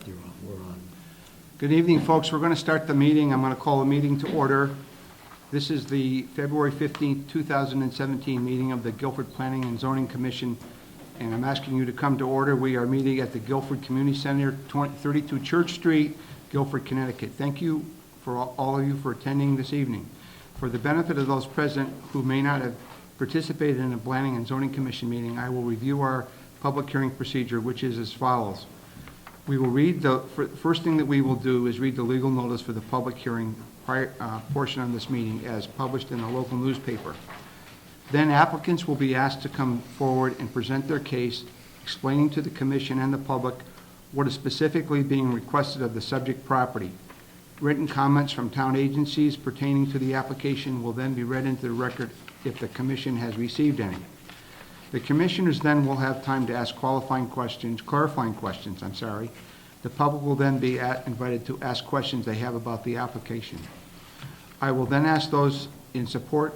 We're on. Good evening, folks. We're going to start the meeting. I'm going to call the meeting to order. This is the February 15th, 2017 meeting of the Guilford Planning and Zoning Commission, and I'm asking you to come to order. We are meeting at the Guilford Community Center, 32 Church Street, Guilford, Connecticut. Thank you for all of you for attending this evening. For the benefit of those present who may not have participated in a Planning and Zoning Commission meeting, I will review our public hearing procedure, which is as follows. We will read first thing that we will do is read the legal notice for the public hearing portion of this meeting as published in the local newspaper. Then applicants will be asked to come forward and present their case, explaining to the commission and the public what is specifically being requested of the subject property. Written comments from town agencies pertaining to the application will then be read into the record if the commission has received any. The commissioners then will have time to ask clarifying questions. The public will then be invited to ask questions they have about the application. I will then ask those in support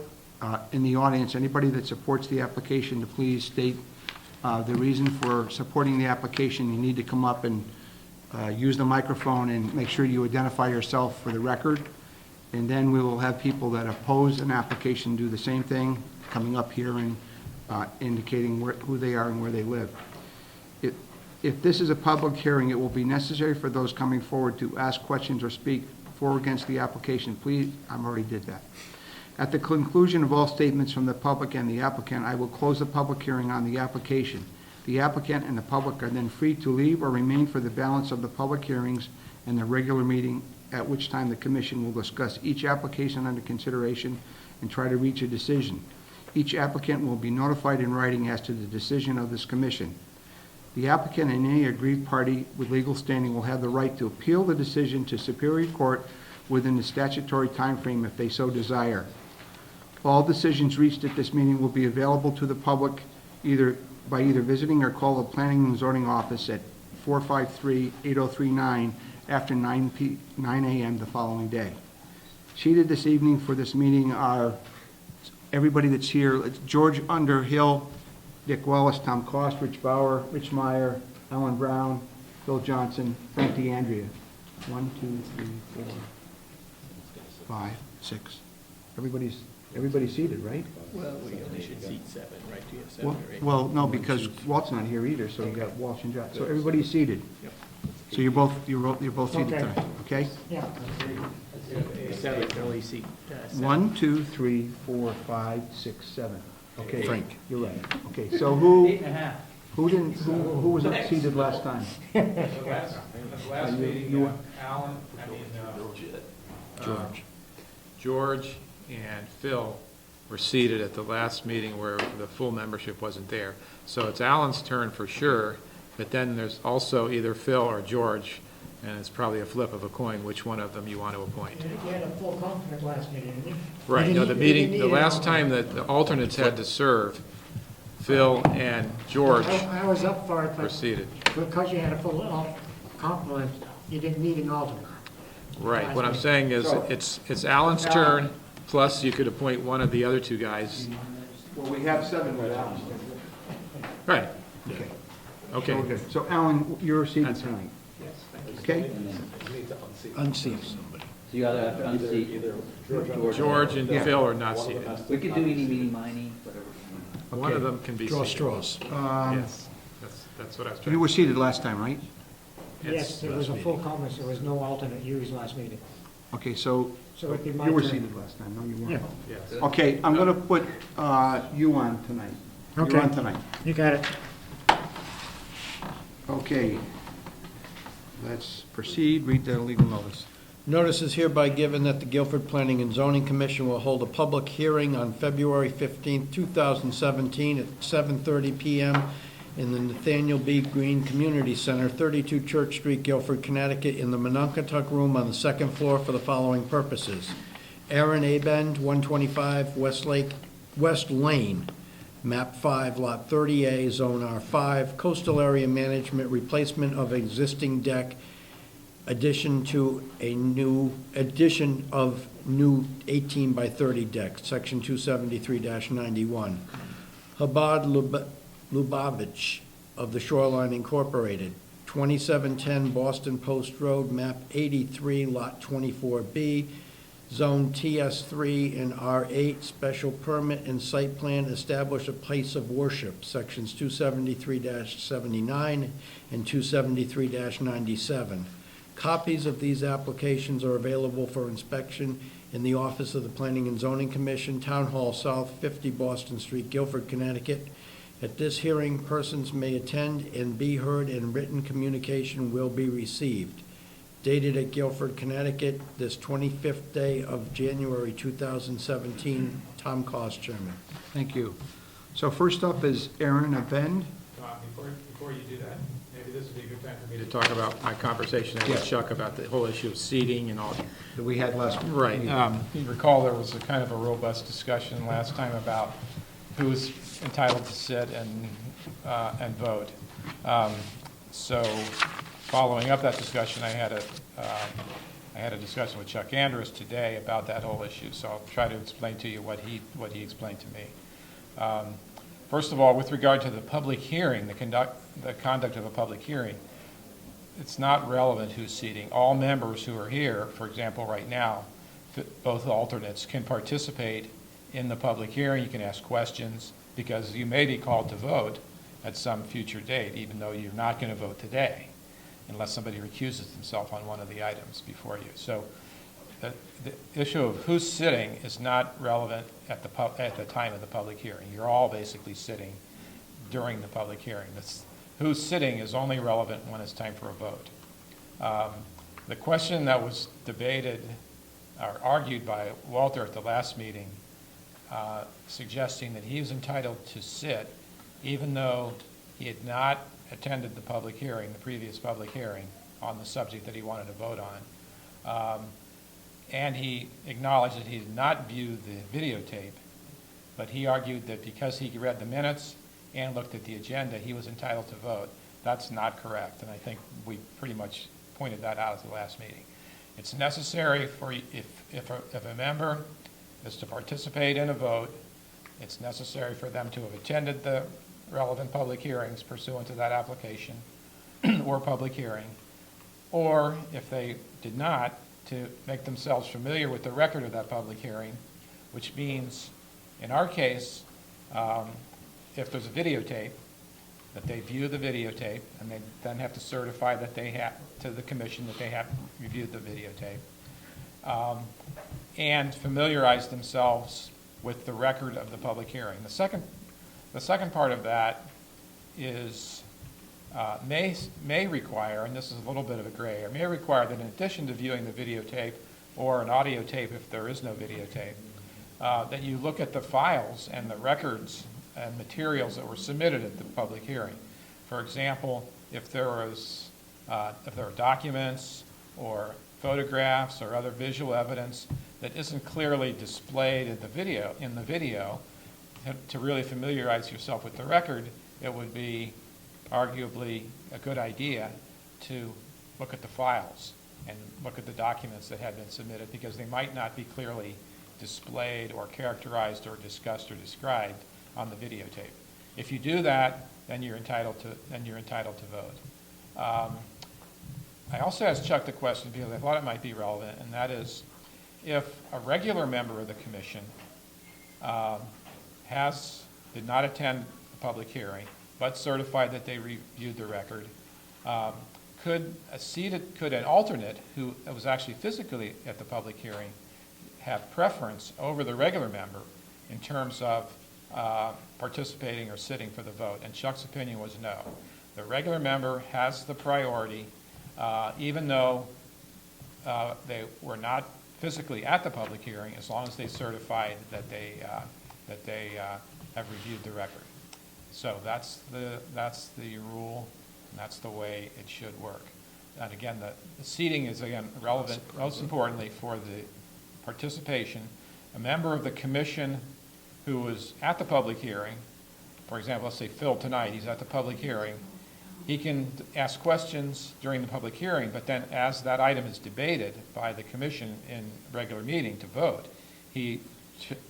in the audience, anybody that supports the application, to please state the reason for supporting the application. You need to come up and use the microphone and make sure you identify yourself for the record. And then we will have people that oppose an application do the same thing, coming up here and indicating who they are and where they live. If this is a public hearing, it will be necessary for those coming forward to ask questions or speak for or against the application. Please, I already did that. At the conclusion of all statements from the public and the applicant, I will close the public hearing on the application. The applicant and the public are then free to leave or remain for the balance of the public hearings and the regular meeting, at which time the commission will discuss each application under consideration and try to reach a decision. Each applicant will be notified in writing as to the decision of this commission. The applicant and any aggrieved party with legal standing will have the right to appeal the decision to Superior Court within the statutory time frame if they so desire. All decisions reached at this meeting will be available to the public either visiting or call the Planning and Zoning Office at 453-8039 after 9 a.m. the following day. Seated this evening for this meeting are everybody that's here. It's George Underhill, Dick Wallace, Tom Cost, Rich Bauer, Rich Meyer, Alan Brown, Phil Johnson, Frank DeAndrea. 1, 2, 3, 4, 5, 6. Everybody's seated, right? Well, we only should seat 7, right? Do you have 7 or 8? Well, no, because Walt's not here either, so you got Walsh and Johnson. So everybody's seated. Yep. So you're both seated Okay. tonight, okay? Yeah. 7 can only seat 7. 1, 2, 3, 4, 5, 6, 7. Okay. Frank. You're right. Okay, so who 8.5. who was seated last time? Last meeting, Alan, George and Phil were seated at the last meeting where the full membership wasn't there. So it's Alan's turn for sure, but then there's also either Phil or George, and it's probably a flip of a coin which one of them you want to appoint. You had a full complement last meeting, didn't you? Right, no, the You meeting, didn't the need an last time that the alternates had to serve, Phil and George I was up for it, were but seated. because you had a full complement, you didn't need an alternate. Right, what I'm saying is, it's Alan's turn, plus you could appoint one of the other two guys. Well, we have 7 with Alan. Right, Okay. okay. So we're good. So Alan, you're seated That's tonight. Okay? Unseat somebody. So you gotta unseat George and Yeah. Phil are not seated. We could do eeny, meeny, miny, whatever. One of them can be Draw seated. straws. Yes, that's what I was trying You to were say. seated last time, right? Yes, there was a full complement, there was no alternate used last meeting. Okay, so So it'd be my you were turn. seated last time, no, you weren't. Yes. Okay, I'm going to put you on tonight. You're Okay. on tonight. You got it. Okay. Let's proceed. Read the legal notice. Notice is hereby given that the Guilford Planning and Zoning Commission will hold a public hearing on February 15, 2017 at 7:30 p.m. in the Nathaniel B. Green Community Center, 32 Church Street, Guilford, Connecticut, in the Mononkatuk Room on the second floor for the following purposes. Aaron Abend, 125 West Lane, Map 5, Lot 30A, Zone R5, Coastal Area Management, replacement of existing deck, addition of new 18 by 30 deck, Section 273-91. Chabad Lubavitch of the Shoreline Incorporated, 2710 Boston Post Road, map 83, lot 24B, zone TS3 and R8, special permit and site plan, establish a place of worship, sections 273-79 and 273-97. Copies of these applications are available for inspection in the office of the Planning and Zoning Commission, Town Hall South, 50 Boston Street, Guilford, Connecticut. At this hearing, persons may attend and be heard, and written communication will be received. Dated at Guilford, Connecticut, this 25th day of January 2017. Tom Cost, Chairman. Thank you. So first up is Aaron Abend. Before you do that, maybe this would be a good time for me to talk about my conversation with Chuck about the whole issue of seating and all. That we had last week. Right. You recall there was a kind of a robust discussion last time about who's entitled to sit and vote. So following up that discussion, I had a discussion with Chuck Andrus today about that whole issue. So I'll try to explain to you what he explained to me. First of all, with regard to the public hearing, the conduct of a public hearing, it's not relevant who's seating. All members who are here, for example, right now, both alternates can participate in the public hearing. You can ask questions, because you may be called to vote at some future date, even though you're not going to vote today, unless somebody recuses themselves on one of the items before you. So the issue of who's sitting is not relevant at the time of the public hearing. You're all basically sitting during the public hearing. Who's sitting is only relevant when it's time for a vote. The question that was debated or argued by Walter at the last meeting, suggesting that he was entitled to sit even though he had not attended the public hearing, the previous public hearing, on the subject that he wanted to vote on. And he acknowledged that he did not view the videotape, but he argued that because he read the minutes and looked at the agenda, he was entitled to vote. That's not correct, and I think we pretty much pointed that out at the last meeting. It's necessary for, if a member is to participate in a vote, it's necessary for them to have attended the relevant public hearings pursuant to that application or public hearing, or if they did not, to make themselves familiar with the record of that public hearing, which means, in our case, if there's a videotape, that they view the videotape, and they then have to certify that they have, to the commission, that they have reviewed the videotape, and familiarize themselves with the record of the public hearing. The second part of that is may require, and this is a little bit of a gray area, may require that in addition to viewing the videotape or an audio tape if there is no videotape, that you look at the files and the records and materials that were submitted at the public hearing. For example, if there are documents or photographs or other visual evidence that isn't clearly displayed in the video, to really familiarize yourself with the record, it would be arguably a good idea to look at the files and look at the documents that had been submitted, because they might not be clearly displayed or characterized or discussed or described on the videotape. If you do that, then you're entitled to vote. I also asked Chuck the question because I thought it might be relevant, and that is, if a regular member of the commission did not attend the public hearing, but certified that they reviewed the record, could an alternate who was actually physically at the public hearing have preference over the regular member in terms of participating or sitting for the vote? And Chuck's opinion was no. The regular member has the priority, even though they were not physically at the public hearing, as long as they certified that they have reviewed the record. So that's the rule, and that's the way it should work. And again, the seating is, again, relevant, most importantly, for the participation. A member of the commission who was at the public hearing, for example, let's say Phil tonight, he's at the public hearing, he can ask questions during the public hearing, but then as that item is debated by the commission in regular meeting to vote, he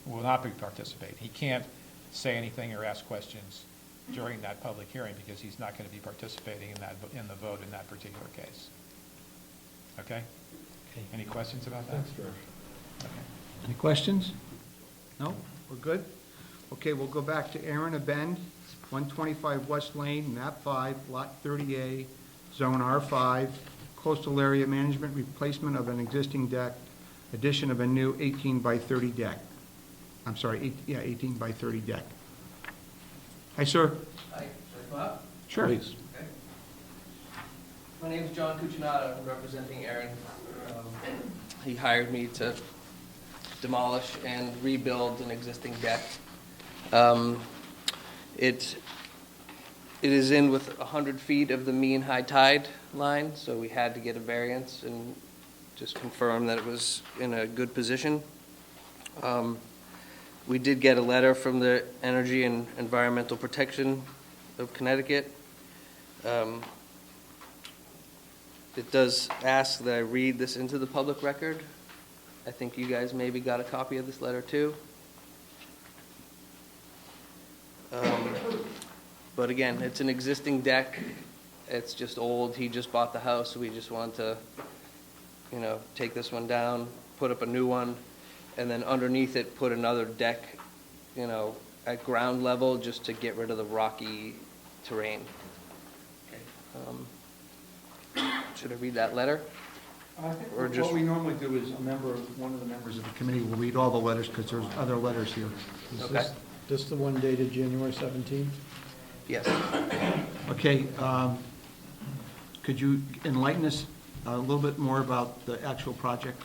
will not be participating. He can't say anything or ask questions during that public hearing because he's not going to be participating in the vote in that particular case. Okay? Any questions about that? Okay. Any questions? No? We're good? Okay, we'll go back to Aaron Abend, 125 West Lane, map 5, lot 30A, zone R5, coastal area management, replacement of an existing deck, addition of a new 18 by 30 deck. I'm sorry, 18 by 30 deck. Hi, sir. Hi, should I come up? Sure. Okay. My name is John Cucinato, I'm representing Aaron. He hired me to demolish and rebuild an existing deck. It is in with 100 feet of the mean high tide line, so we had to get a variance and just confirm that it was in a good position. We did get a letter from the Energy and Environmental Protection of Connecticut. It does ask that I read this into the public record. I think you guys maybe got a copy of this letter too. But again, it's an existing deck. It's just old. He just bought the house, so we just wanted to, take this one down, put up a new one, and then underneath it, put another deck, at ground level, just to get rid of the rocky terrain. Should I read that letter? I think Or just- what we normally do is one of the members of the committee will read all the letters because there's other letters here. Is Okay. this the one dated January 17th? Yes. Okay, could you enlighten us a little bit more about the actual project?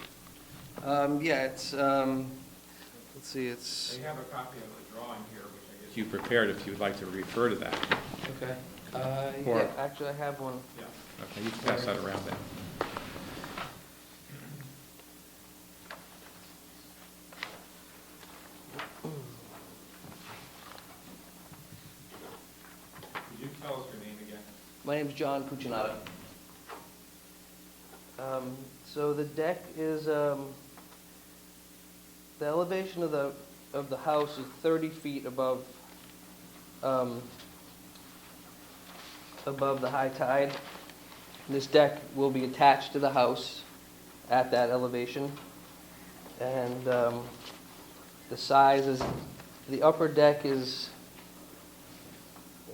Yeah, it's, let's see, it's, They have a copy of the drawing here, which I guess you prepared if you would like to refer to that. okay. Or- Yeah, actually, I have one. Yeah. Okay, you can pass that around then. Could you tell us your name again? My name's John Cucinato. So the deck is, the elevation of the house is 30 feet above the high tide. This deck will be attached to the house at that elevation. And the size is, the upper deck is,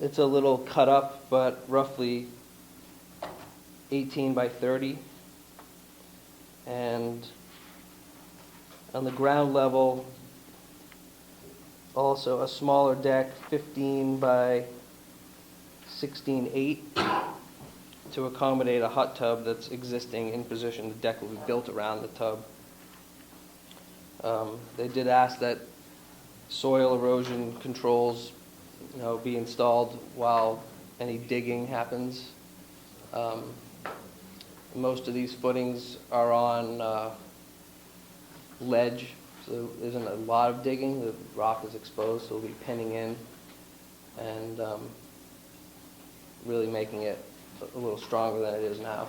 it's a little cut up, but roughly 18 by 30. And on the ground level, also a smaller deck, 15 by 16.8, to accommodate a hot tub that's existing in position. The deck will be built around the tub. They did ask that soil erosion controls, be installed while any digging happens. Most of these footings are on ledge, so there isn't a lot of digging. The rock is exposed, so we'll be pinning in and really making it a little stronger than it is now.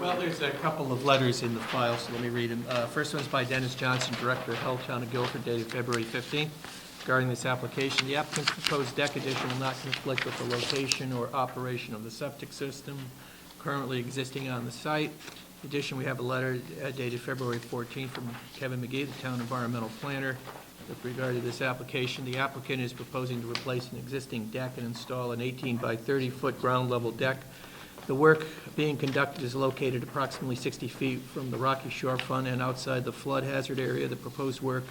Well, there's a couple of letters in the file, so let me read them. First one's by Dennis Johnson, Director of Health, Town of Guilford, dated February 15th. Regarding this application, the applicant's proposed deck addition will not conflict with the location or operation of the septic system currently existing on the site. In addition, we have a letter dated February 14th from Kevin McGee, the Town Environmental Planner. With regard to this application, the applicant is proposing to replace an existing deck and install an 18 by 30 foot ground level deck. The work being conducted is located approximately 60 feet from the rocky shorefront and outside the flood hazard area. The proposed work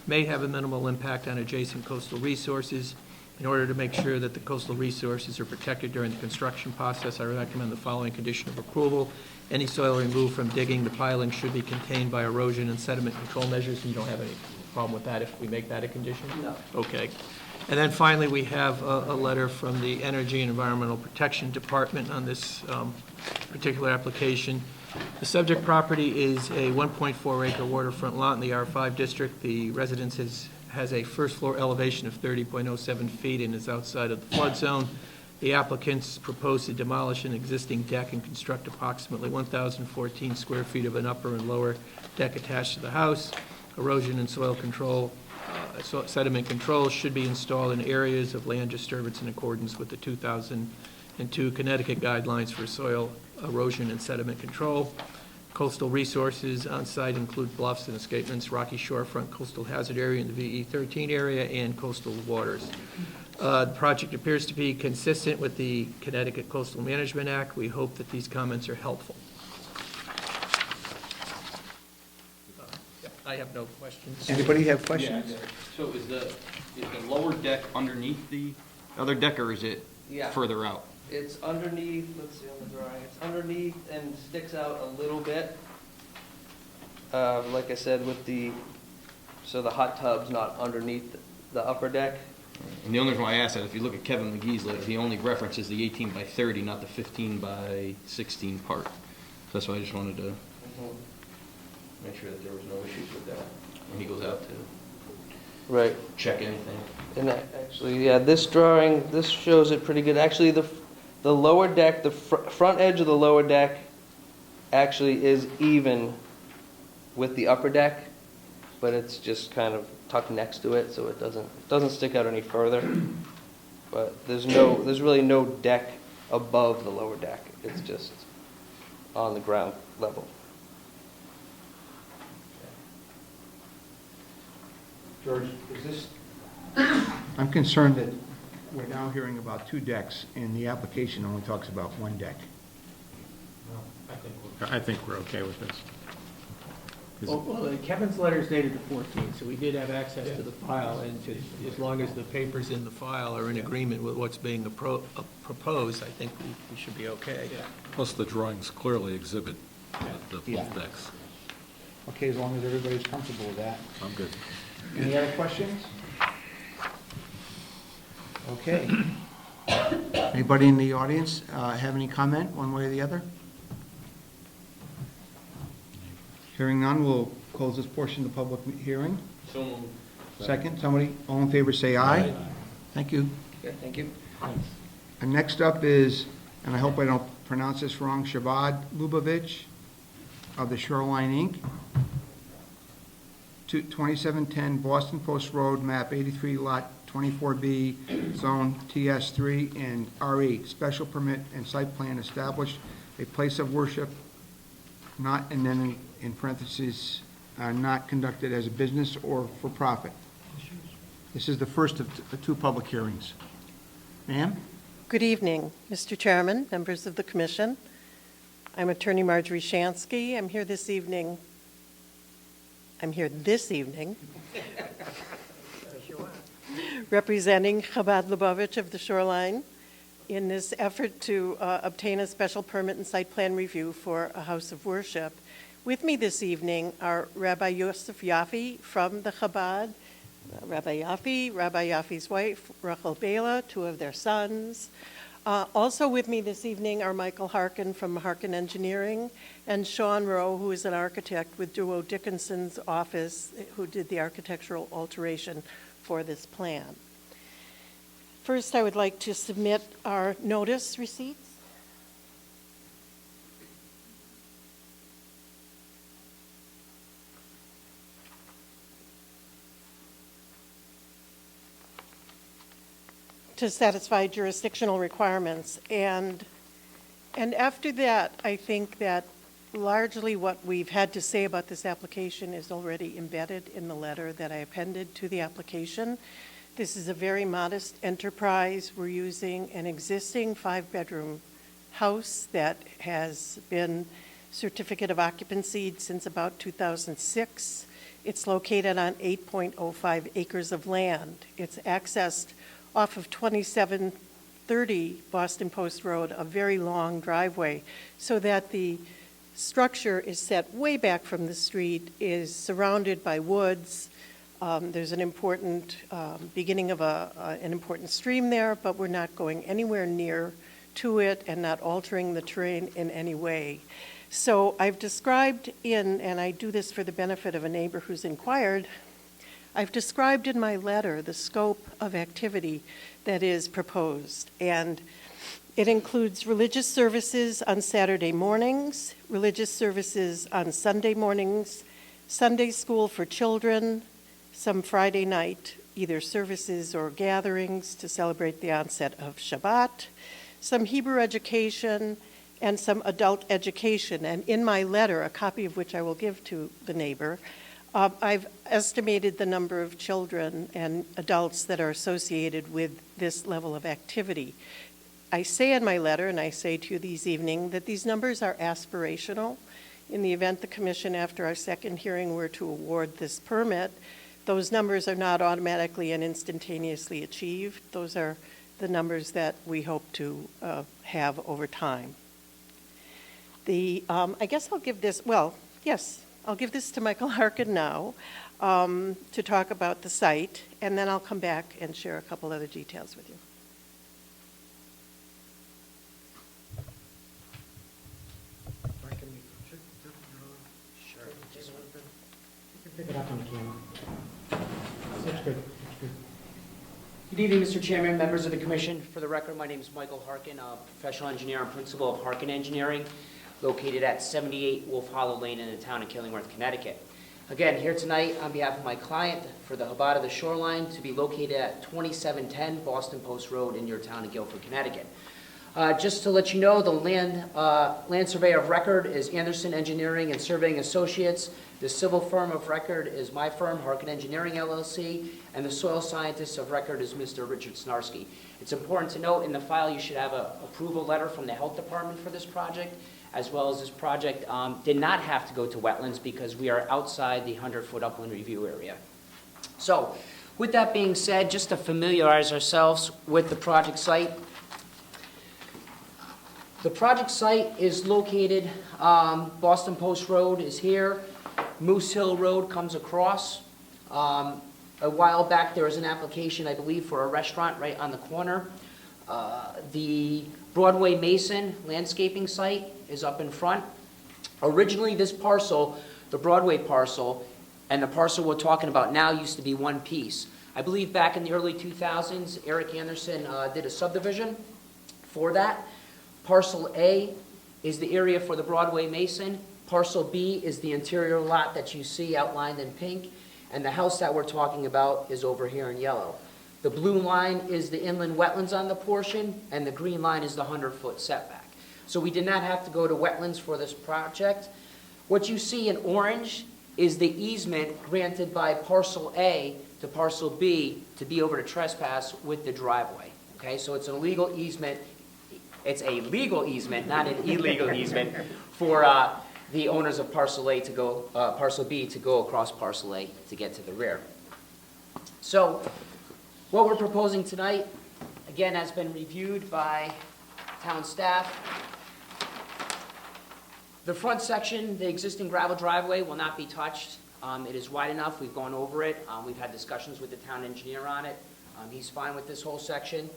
may have a minimal impact on adjacent coastal resources. In order to make sure that the coastal resources are protected during the construction process, I recommend the following condition of approval. Any soil removed from digging the piling should be contained by erosion and sediment control measures. You don't have any problem with that if we make that a condition? No. Okay. And then finally, we have a letter from the Energy and Environmental Protection Department on this particular application. The subject property is a 1.4 acre waterfront lot in the R5 district. The residence has a first floor elevation of 30.07 feet and is outside of the flood zone. The applicants propose to demolish an existing deck and construct approximately 1,014 square feet of an upper and lower deck attached to the house. Erosion and soil control, sediment control should be installed in areas of land disturbance in accordance with the 2002 Connecticut guidelines for soil erosion and sediment control. Coastal resources on site include bluffs and escapements, rocky shorefront, coastal hazard area in the VE 13 area, and coastal waters. The project appears to be consistent with the Connecticut Coastal Management Act. We hope that these comments are helpful. I have no questions. Anybody have questions? So is the lower deck underneath the other deck, or is it Yeah. further out? It's underneath, let's see on the drawing, it's underneath and sticks out a little bit. Like I said, so the hot tub's not underneath the upper deck. And the only reason why I asked that, if you look at Kevin McGee's letter, he only references the 18 by 30, not the 15 by 16 part. So that's why I just wanted to make sure that there was no issues with that when he goes out to Right. check anything. And actually, yeah, this drawing, this shows it pretty good. Actually, the lower deck, the front edge of the lower deck actually is even with the upper deck, but it's just kind of tucked next to it, so it doesn't stick out any further. But there's really no deck above the lower deck. It's just on the ground level. George, is this, I'm concerned that we're now hearing about two decks, and the application only talks about one deck. I think we're okay with this. Well, Kevin's letter is dated the 14th, so we did have access to the file, and as long as the papers in the file are in agreement with what's being proposed, I think we should be okay. Plus, the drawings clearly exhibit the Yeah. both decks. Okay, as long as everybody's comfortable with that. I'm good. Any other questions? Okay. Anybody in the audience have any comment, one way or the other? Hearing none, we'll close this portion of the public hearing. So moved. Second, somebody, all in favor, say aye. Thank you. Okay, thank you. And next up is, and I hope I don't pronounce this wrong, Shabbat Lubavitch of the Shoreline, Inc., 2710 Boston Post Road, map 83, lot 24B, zone TS3 and RE. Special permit and site plan established a place of worship not, and then in parentheses, not conducted as a business or for profit. This is the first of two public hearings. Ma'am? Good evening, Mr. Chairman, members of the commission. I'm Attorney Marjorie Shansky. I'm here this evening representing Chabad Lubavitch of the Shoreline in this effort to obtain a special permit and site plan review for a house of worship. With me this evening are Rabbi Yosef Yaffe from the Chabad, Rabbi Yaffe's wife, Rachel Bela, two of their sons. Also with me this evening are Michael Harkin from Harkin Engineering and Sean Rowe, who is an architect with Duo Dickinson's office, who did the architectural alteration for this plan. First, I would like to submit our notice receipts. To satisfy jurisdictional requirements. And after that, I think that largely what we've had to say about this application is already embedded in the letter that I appended to the application. This is a very modest enterprise. We're using an existing 5-bedroom house that has been certificate of occupancy since about 2006. It's located on 8.05 acres of land. It's accessed off of 2730 Boston Post Road, a very long driveway, so that the structure is set way back from the street, is surrounded by woods. There's an important beginning of an important stream there, but we're not going anywhere near to it and not altering the terrain in any way. So I've described and I do this for the benefit of a neighbor who's inquired, I've described in my letter the scope of activity that is proposed. And It includes religious services on Saturday mornings, religious services on Sunday mornings, Sunday school for children, some Friday night, either services or gatherings to celebrate the onset of Shabbat, some Hebrew education, and some adult education. And in my letter, a copy of which I will give to the neighbor, I've estimated the number of children and adults that are associated with this level of activity. I say in my letter, and I say to you this evening, that these numbers are aspirational. In the event the commission, after our second hearing, were to award this permit, those numbers are not automatically and instantaneously achieved. Those are the numbers that we hope to have over time. I guess I'll give this, I'll give this to Michael Harkin now to talk about the site, and then I'll come back and share a couple other details with you. Pick it up on the camera. That's good. That's good. Good evening, Mr. Chairman, members of the commission. For the record, my name is Michael Harkin, a professional engineer and principal of Harkin Engineering, located at 78 Wolf Hollow Lane in the town of Killingworth, Connecticut. Again, here tonight on behalf of my client for the Chabad of the Shoreline to be located at 2710 Boston Post Road in your town of Guilford, Connecticut. Just to let you know, the land surveyor of record is Anderson Engineering and Surveying Associates. The civil firm of record is my firm, Harkin Engineering LLC, and the soil scientist of record is Mr. Richard Snarsky. It's important to note in the file you should have an approval letter from the health department for this project, as well as this project did not have to go to wetlands because we are outside the 100-foot upland review area. So, with that being said, just to familiarize ourselves with the project site, the project site is located, Boston Post Road is here, Moose Hill Road comes across. A while back there was an application, I believe, for a restaurant right on the corner. The Broadway Mason landscaping site is up in front. Originally this parcel, the Broadway parcel, and the parcel we're talking about now used to be one piece. I believe back in the early 2000s, Eric Anderson did a subdivision for that. Parcel A is the area for the Broadway Mason. Parcel B is the interior lot that you see outlined in pink. And the house that we're talking about is over here in yellow. The blue line is the inland wetlands on the portion, and the green line is the 100-foot setback. So we did not have to go to wetlands for this project. What you see in orange is the easement granted by Parcel A to Parcel B to be over to trespass with the driveway. Okay, so it's a legal easement. It's a legal easement, not an illegal easement, for the owners of Parcel A to go, Parcel B to go across Parcel A to get to the rear. So, what we're proposing tonight, again, has been reviewed by town staff. The front section, the existing gravel driveway, will not be touched. It is wide enough. We've gone over it. We've had discussions with the town engineer on it. He's fine with this whole section.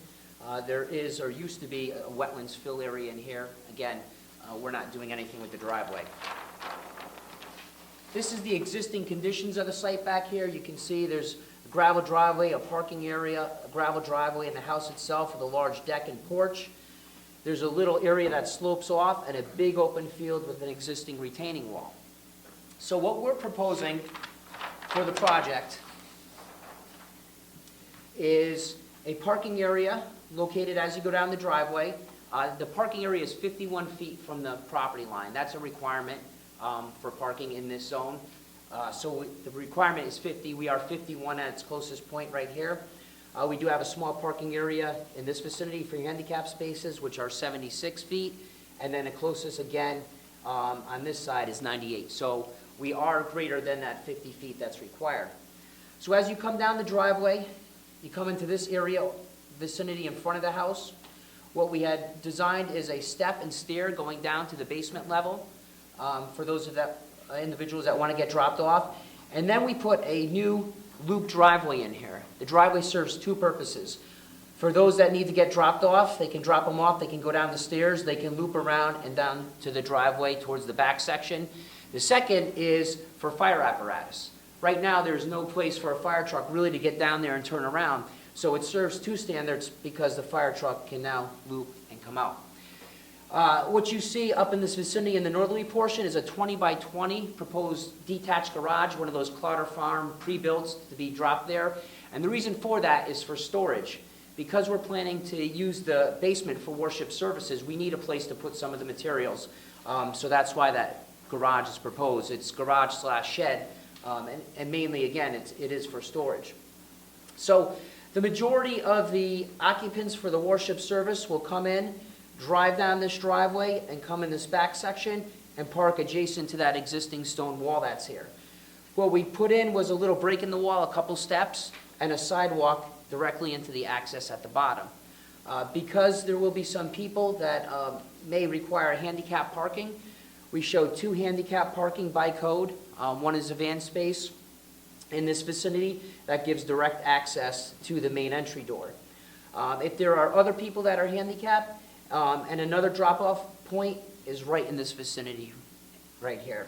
There is, or used to be, a wetlands fill area in here. Again, we're not doing anything with the driveway. This is the existing conditions of the site back here. You can see there's a gravel driveway, a parking area, a gravel driveway in the house itself with a large deck and porch. There's a little area that slopes off and a big open field with an existing retaining wall. So what we're proposing for the project is a parking area located as you go down the driveway. The parking area is 51 feet from the property line. That's a requirement for parking in this zone. So the requirement is 50. We are 51 at its closest point right here. We do have a small parking area in this vicinity for handicap spaces, which are 76 feet. And then the closest, again, on this side is 98. So we are greater than that 50 feet that's required. So as you come down the driveway, you come into this area, vicinity in front of the house. What we had designed is a step and stair going down to the basement level for those of that individuals that want to get dropped off. And then we put a new loop driveway in here. The driveway serves two purposes. For those that need to get dropped off, they can drop them off, they can go down the stairs, they can loop around and down to the driveway towards the back section. The second is for fire apparatus. Right now, there's no place for a fire truck really to get down there and turn around. So it serves two standards because the fire truck can now loop and come out. What you see up in this vicinity in the northerly portion is a 20 by 20 proposed detached garage, one of those Clotter Farm pre-builts to be dropped there. And the reason for that is for storage. Because we're planning to use the basement for worship services, we need a place to put some of the materials. So that's why that garage is proposed. It's garage slash shed, and mainly, again, it is for storage. So the majority of the occupants for the worship service will come in, drive down this driveway, and come in this back section and park adjacent to that existing stone wall that's here. What we put in was a little break in the wall, a couple steps, and a sidewalk directly into the access at the bottom. Because there will be some people that may require handicap parking, we showed 2 handicap parking by code. One is a van space in this vicinity that gives direct access to the main entry door. If there are other people that are handicapped, and another drop-off point is right in this vicinity, right here.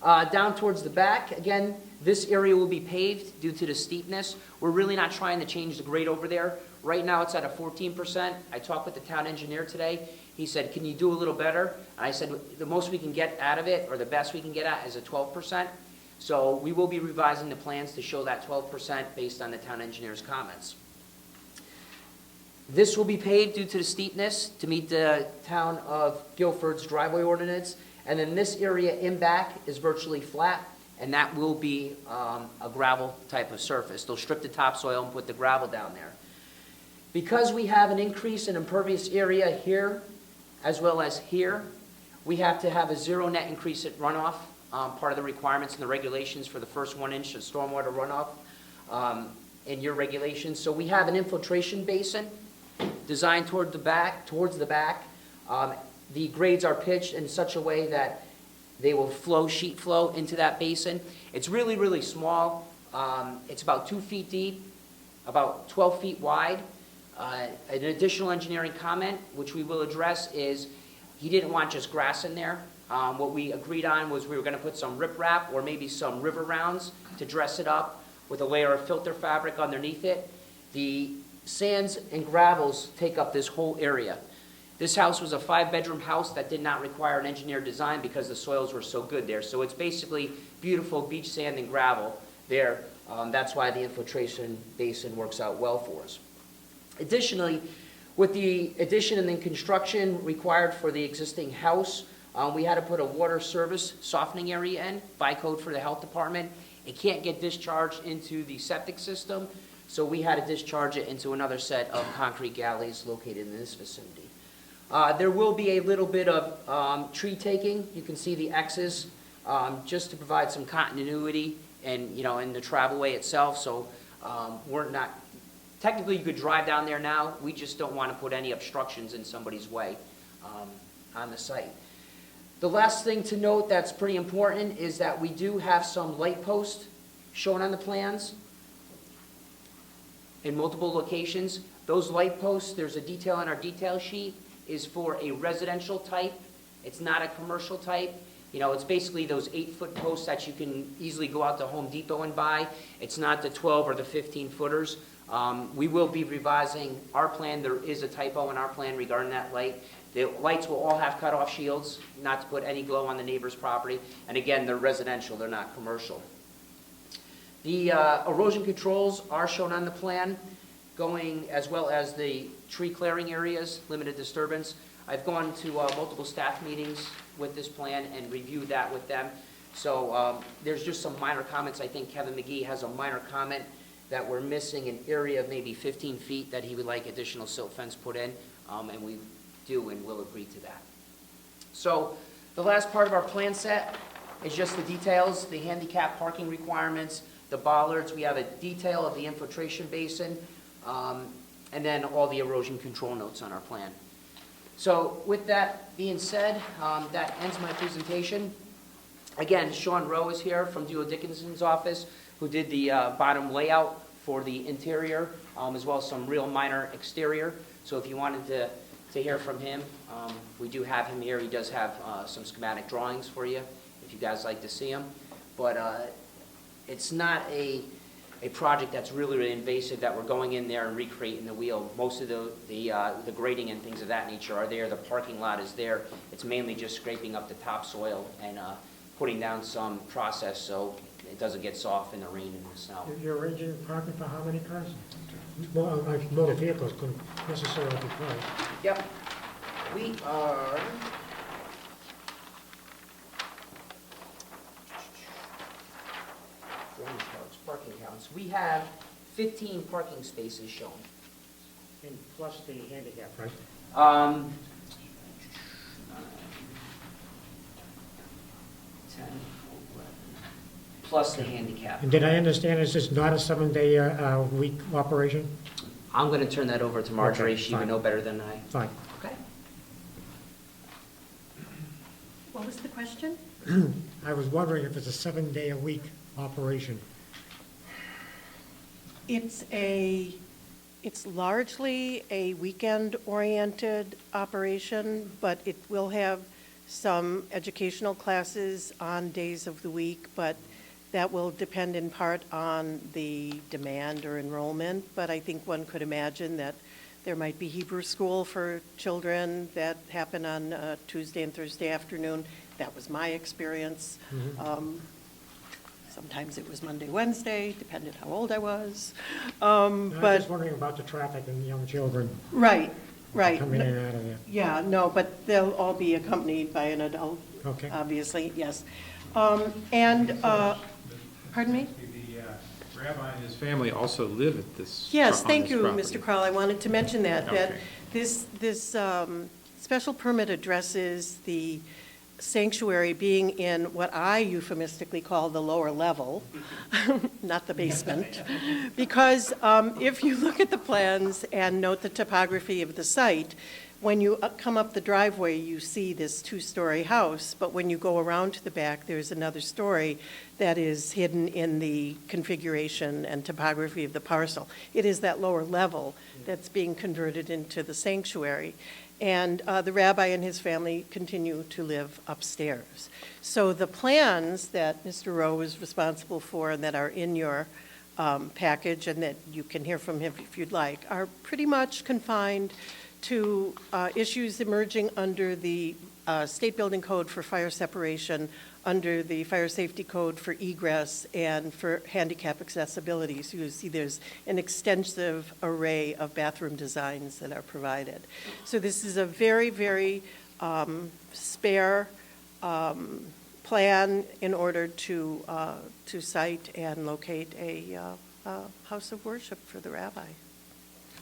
Down towards the back, again, this area will be paved due to the steepness. We're really not trying to change the grade over there. Right now, it's at a 14%. I talked with the town engineer today. He said, can you do a little better? And I said, the most we can get out of it, or the best we can get at, is a 12%. So we will be revising the plans to show that 12% based on the town engineer's comments. This will be paved due to the steepness to meet the town of Guilford's driveway ordinance. And then this area in back is virtually flat, and that will be a gravel type of surface. They'll strip the topsoil and put the gravel down there. Because we have an increase in impervious area here, as well as here, we have to have a 0 net increase at runoff, part of the requirements and the regulations for the first 1 inch of stormwater runoff in your regulations. So we have an infiltration basin designed towards the back. The grades are pitched in such a way that they will flow, sheet flow into that basin. It's really, really small. It's about 2 feet deep, about 12 feet wide. An additional engineering comment, which we will address, is he didn't want just grass in there. What we agreed on was we were going to put some riprap or maybe some river rounds to dress it up with a layer of filter fabric underneath it. The sands and gravels take up this whole area. This house was a 5-bedroom house that did not require an engineered design because the soils were so good there. So it's basically beautiful beach sand and gravel there. That's why the infiltration basin works out well for us. Additionally, with the addition and then construction required for the existing house, we had to put a water service softening area in by code for the health department. It can't get discharged into the septic system, so we had to discharge it into another set of concrete galleys located in this vicinity. There will be a little bit of tree taking. You can see the X's just to provide some continuity and, in the travelway itself. So we're not, technically you could drive down there now. We just don't want to put any obstructions in somebody's way on the site. The last thing to note that's pretty important is that we do have some light posts shown on the plans in multiple locations. Those light posts, there's a detail on our detail sheet, is for a residential type. It's not a commercial type. It's basically those 8-foot posts that you can easily go out to Home Depot and buy. It's not the 12 or the 15 footers. We will be revising our plan. There is a typo in our plan regarding that light. The lights will all have cutoff shields, not to put any glow on the neighbor's property. And again, they're residential, they're not commercial. The erosion controls are shown on the plan, going as well as the tree clearing areas, limited disturbance. I've gone to multiple staff meetings with this plan and reviewed that with them. So there's just some minor comments. I think Kevin McGee has a minor comment that we're missing an area of maybe 15 feet that he would like additional silt fence put in, and we do and will agree to that. So the last part of our plan set is just the details, the handicap parking requirements, the bollards. We have a detail of the infiltration basin, and then all the erosion control notes on our plan. So with that being said, that ends my presentation. Again, Sean Rowe is here from Duo Dickinson's office, who did the bottom layout for the interior, as well as some real minor exterior. So if you wanted to hear from him, we do have him here. He does have some schematic drawings for you, if you guys like to see them. But it's not a a project that's really, really invasive, that we're going in there and recreating the wheel. Most of the grading and things of that nature are there. The parking lot is there. It's mainly just scraping up the topsoil and putting down some process so it doesn't get soft in the rain and the snow. You're arranging parking for how many cars? Motor vehicles couldn't necessarily be cars. Yep. We are... Drainage counts, parking counts. We have 15 parking spaces shown. And plus the handicap, right? 10, 11, plus the handicap. And did I understand this is not a 7-day week operation? I'm going to turn that over to Marjorie. Okay, She would fine. know better than I. Fine. Okay. What was the question? I was wondering if it's a 7-day-a-week operation. It's largely a weekend-oriented operation, but it will have some educational classes on days of the week, but that will depend in part on the demand or enrollment. But I think one could imagine that there might be Hebrew school for children that happen on Tuesday and Thursday afternoon. That was my experience. Sometimes it was Monday, Wednesday, depended how old I was. I'm But, just wondering about the traffic and young children right. coming in and out of there. Yeah, no, but they'll all be accompanied by an adult, Okay. obviously, yes. Pardon me? The rabbi and his family also live at this. Yes, on thank this you, property. Mr. Crowell. I wanted to mention that Okay. this special permit addresses the sanctuary being in what I euphemistically call the lower level, not the basement. Because if you look at the plans and note the topography of the site, when you come up the driveway, you see this 2-story house, but when you go around to the back, there's another story that is hidden in the configuration and topography of the parcel. It is that lower level that's being converted into the sanctuary. And the rabbi and his family continue to live upstairs. So the plans that Mr. Rowe is responsible for and that are in your package and that you can hear from him if you'd like are pretty much confined to issues emerging under the State Building Code for fire separation, under the Fire Safety Code for egress, and for handicap accessibility. So you see there's an extensive array of bathroom designs that are provided. So this is a very, very spare plan in order to site and locate a house of worship for the rabbi,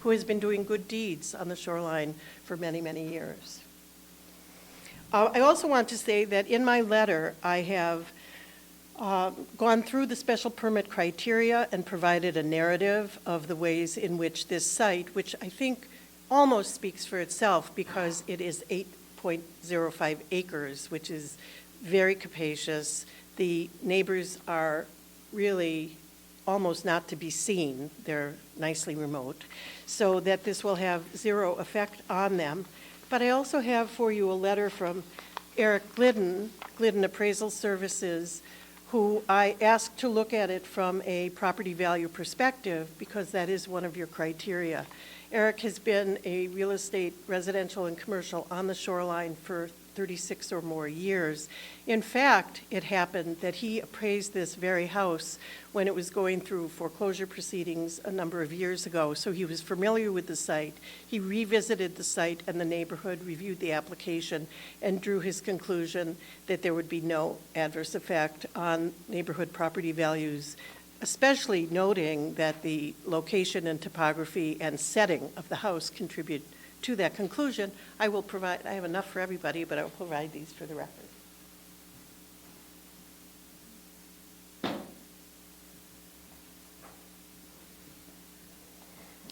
who has been doing good deeds on the shoreline for many, many years. I also want to say that in my letter, I have gone through the special permit criteria and provided a narrative of the ways in which this site, which I think almost speaks for itself because it is 8.05 acres, which is very capacious. The neighbors are really almost not to be seen. They're nicely remote, so that this will have zero effect on them. But I also have for you a letter from Eric Glidden Appraisal Services, who I asked to look at it from a property value perspective because that is one of your criteria. Eric has been a real estate, residential and commercial on the shoreline for 36 or more years. In fact, it happened that he appraised this very house when it was going through foreclosure proceedings a number of years ago, so he was familiar with the site. He revisited the site and the neighborhood, reviewed the application, and drew his conclusion that there would be no adverse effect on neighborhood property values, especially noting that the location and topography and setting of the house contribute to that conclusion. I will provide, I have enough for everybody, but I will provide these for the record.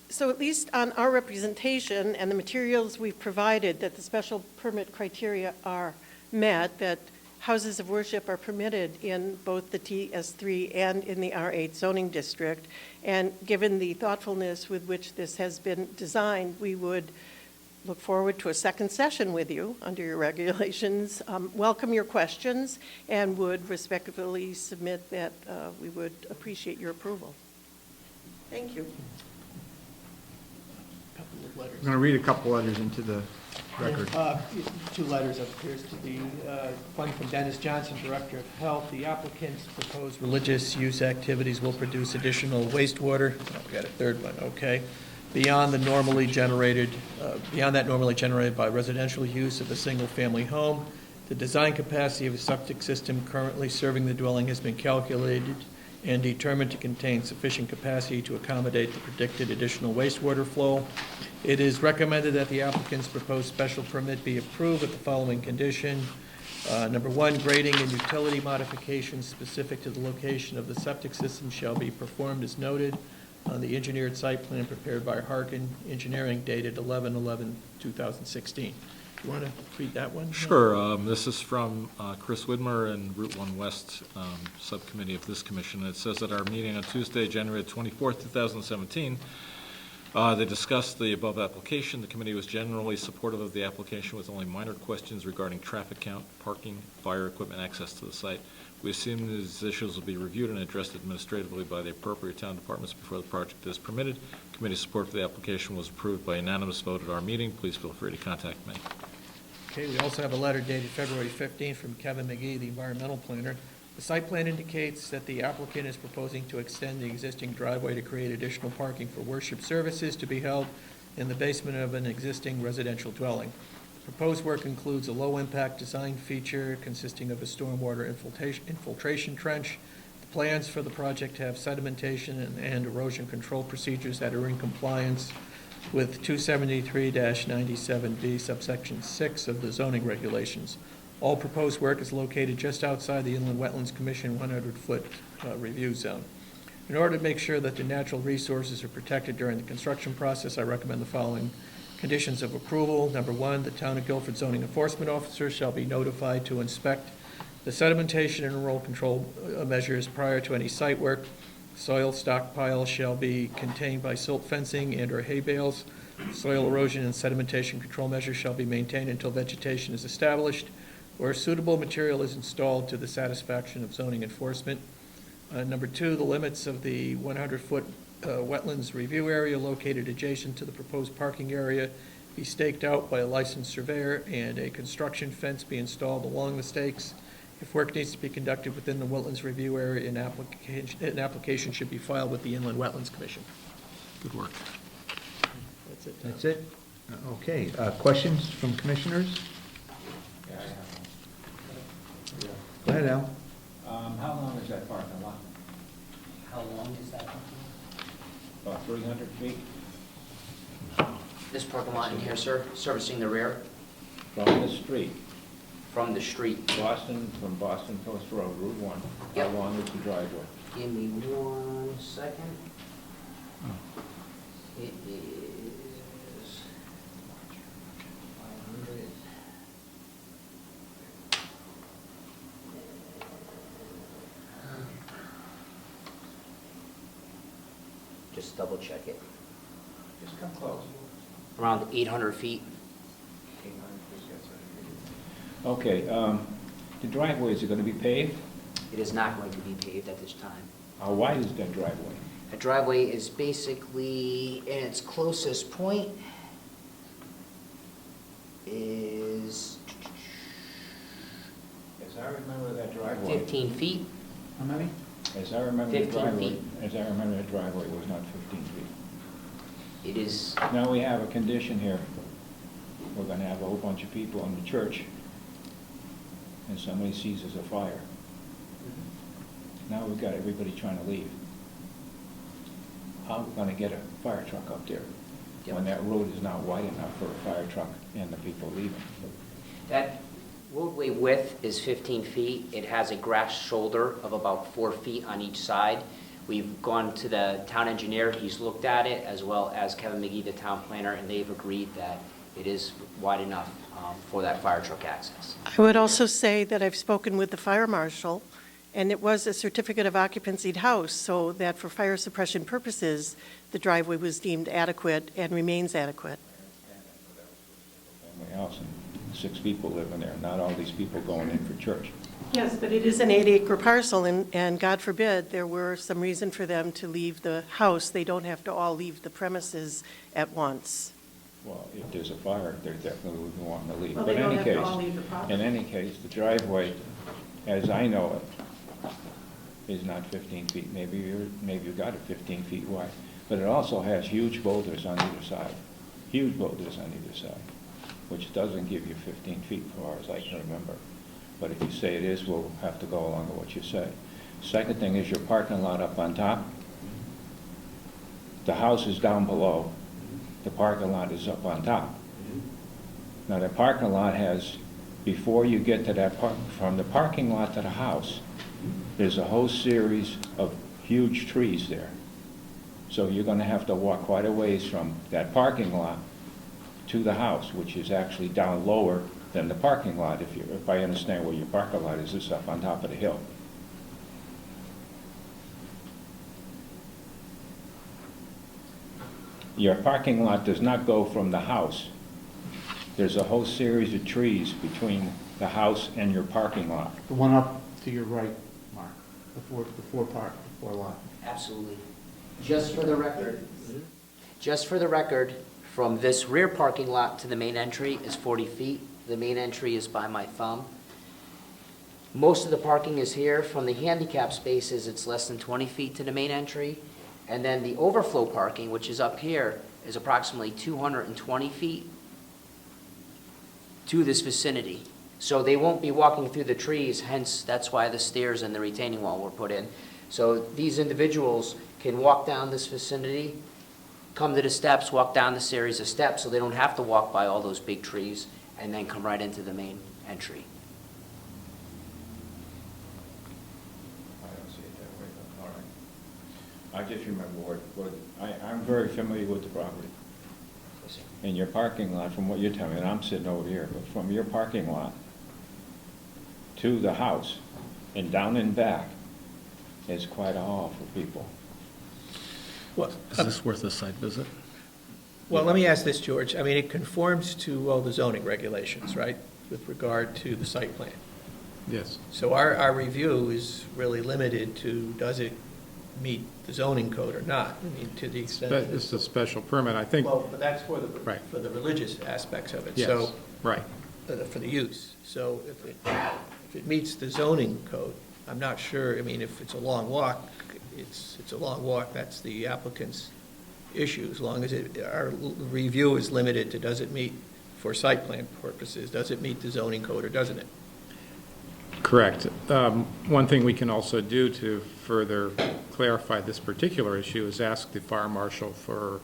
So at least on our representation and the materials we've provided, that the special permit criteria are met, that houses of worship are permitted in both the TS3 and in the R8 zoning district. And given the thoughtfulness with which this has been designed, we would look forward to a second session with you under your regulations, welcome your questions, and would respectfully submit that we would appreciate your approval. Thank you. Couple of letters. I'm going to read a couple letters into the record. Two letters up appears to be, one from Dennis Johnson, Director of Health. The applicant's proposed religious use activities will produce additional wastewater. Oh, we got a third one, okay. Beyond that normally generated by residential use of a single-family home. The design capacity of a septic system currently serving the dwelling has been calculated and determined to contain sufficient capacity to accommodate the predicted additional wastewater flow. It is recommended that the applicant's proposed special permit be approved with the following condition. Number one, grading and utility modifications specific to the location of the septic system shall be performed as noted on the engineered site plan prepared by Harkin Engineering dated 11/11/2016. Do you want to read that one? Sure. This is from Chris Widmer and Route 1 West Subcommittee of this commission. It says at our meeting on Tuesday, January 24th, 2017, they discussed the above application. The committee was generally supportive of the application with only minor questions regarding traffic count, parking, fire equipment, access to the site. We assume these issues will be reviewed and addressed administratively by the appropriate town departments before the project is permitted. Committee support for the application was approved by unanimous vote at our meeting. Please feel free to contact me. Okay, we also have a letter dated February 15th from Kevin McGee, the environmental planner. The site plan indicates that the applicant is proposing to extend the existing driveway to create additional parking for worship services to be held in the basement of an existing residential dwelling. The proposed work includes a low-impact design feature consisting of a stormwater infiltration trench. The plans for the project have sedimentation and erosion control procedures that are in compliance with 273-97B subsection 6 of the zoning regulations. All proposed work is located just outside the Inland Wetlands Commission 100-foot review zone. In order to make sure that the natural resources are protected during the construction process, I recommend the following conditions of approval. Number one, the Town of Guilford zoning enforcement officer shall be notified to inspect the sedimentation and erosion control measures prior to any site work. Soil stockpile shall be contained by silt fencing and or hay bales. Soil erosion and sedimentation control measures shall be maintained until vegetation is established or suitable material is installed to the satisfaction of zoning enforcement. Number two, the limits of the 100-foot wetlands review area located adjacent to the proposed parking area be staked out by a licensed surveyor and a construction fence be installed along the stakes. If work needs to be conducted within the wetlands review area, an application should be filed with the Inland Wetlands Commission. Good work. That's it. That's it? Okay. Questions from commissioners? Go ahead, Al. How long is that parking lot? How long is that? About 300 feet This parking lot in here, sir, servicing the rear from the street, from the street. from Boston Post Road, Route 1. Yep. How long is the driveway? Give me 1 second. It is 500. Just double check it. Just come close. Around 800 feet. Okay, the driveway, is it going to be paved? It is not going to be paved at this time. How wide is that driveway? The driveway is basically, in its closest point, is As I remember that driveway. 15 feet. How many? As I remember the 15 driveway. feet. As I remember the driveway was not 15 feet. It is, Now we have a condition here. We're going to have a whole bunch of people in the church, and somebody seizes a fire. Now we've got everybody trying to leave. How are we going to get a fire truck up there when that road is not wide enough for a fire truck and the people leaving? that roadway width is 15 feet. It has a grass shoulder of about 4 feet on each side. We've gone to the town engineer, he's looked at it, as well as Kevin McGee, the town planner, and they've agreed that it is wide enough for that fire truck access. I would also say that I've spoken with the fire marshal, and it was a certificate of occupancy house, so that for fire suppression purposes, the driveway was deemed adequate and remains adequate. Family house, and 6 people live in there, not all these people going in for church. Yes, but it is an 8-acre parcel, and God forbid, there were some reason for them to leave the house. They don't have to all leave the premises at once. Well, if there's a fire, they definitely would be wanting to leave. Well, But they in don't any have to all case, leave the property. in any case, the driveway, as I know it, is not 15 feet. Maybe you got it 15 feet wide. But it also has huge boulders on either side, huge boulders on either side, which doesn't give you 15 feet as far as I can remember. But if you say it is, we'll have to go along with what you say. Second thing is your parking lot up on top. The house is down below. The parking lot is up on top. Now, the parking lot has, before you get to that from the parking lot to the house, there's a whole series of huge trees there. So you're going to have to walk quite a ways from that parking lot to the house, which is actually down lower than the parking lot, if I understand where your parking lot is, it's up on top of the hill. Your parking lot does not go from the house. There's a whole series of trees between the house and your parking lot. The one up to your right, Mark, the four lot. Absolutely. Just for the record, from this rear parking lot to the main entry is 40 feet. The main entry is by my thumb. Most of the parking is here. From the handicap spaces, it's less than 20 feet to the main entry. And then the overflow parking, which is up here, is approximately 220 feet to this vicinity. So they won't be walking through the trees, hence that's why the stairs and the retaining wall were put in. So these individuals can walk down this vicinity, come to the steps, walk down the series of steps, so they don't have to walk by all those big trees, and then come right into the main entry. I don't see it that way, but all right. I just remember I'm very familiar with the property. And your parking lot, from what you're telling me, and I'm sitting over here, but from your parking lot to the house and down and back is quite a haul for people. Well, Is this worth a site visit? well, let me ask this, George. I mean, it conforms to all the zoning regulations, right, with regard to the site plan. Yes. So our review is really limited to, does it meet the zoning code or not? I mean, to the extent. But it's a special permit, I think. Well, but that's for Right. the religious aspects of it. Yes, So, right. for the use. So if it meets the zoning code, I'm not sure, I mean, if it's a long walk, it's a long walk, that's the applicant's issue, as long as our review is limited to, does it meet, for site plan purposes, does it meet the zoning code or doesn't it? Correct. One thing we can also do to further clarify this particular issue is ask the fire marshal for,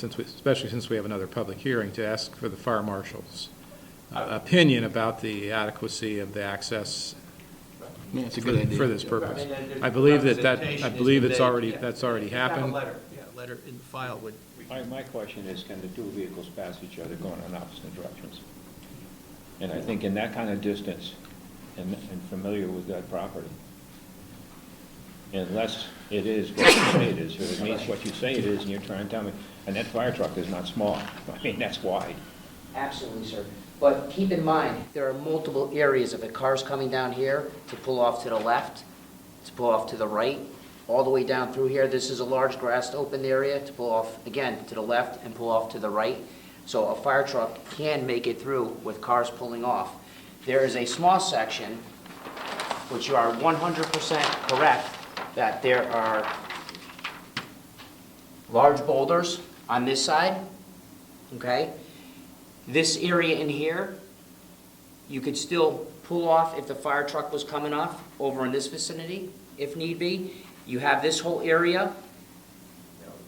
especially since we have another public hearing, to ask for the fire marshal's opinion about the adequacy of the access Yeah, it's a good idea. for this purpose. I mean, I believe representation I is believe it's conveyed, already, yeah. that's already Have a happened. letter, letter in the file would. My question is, can the two vehicles pass each other going in opposite directions? And I think in that kind of distance, and familiar with that property, unless it is what you say it is, or it means what you say it is, and you're trying to tell me, and that fire truck is not small. I mean, that's wide. Absolutely, sir. But keep in mind, there are multiple areas. If a car's coming down here, to pull off to the left, to pull off to the right, all the way down through here. This is a large grassed open area to pull off, again, to the left and pull off to the right. So a fire truck can make it through with cars pulling off. There is a small section, which you are 100% correct, that there are large boulders on this side, okay? This area in here, you could still pull off if the fire truck was coming off over in this vicinity, if need be. You have this whole area.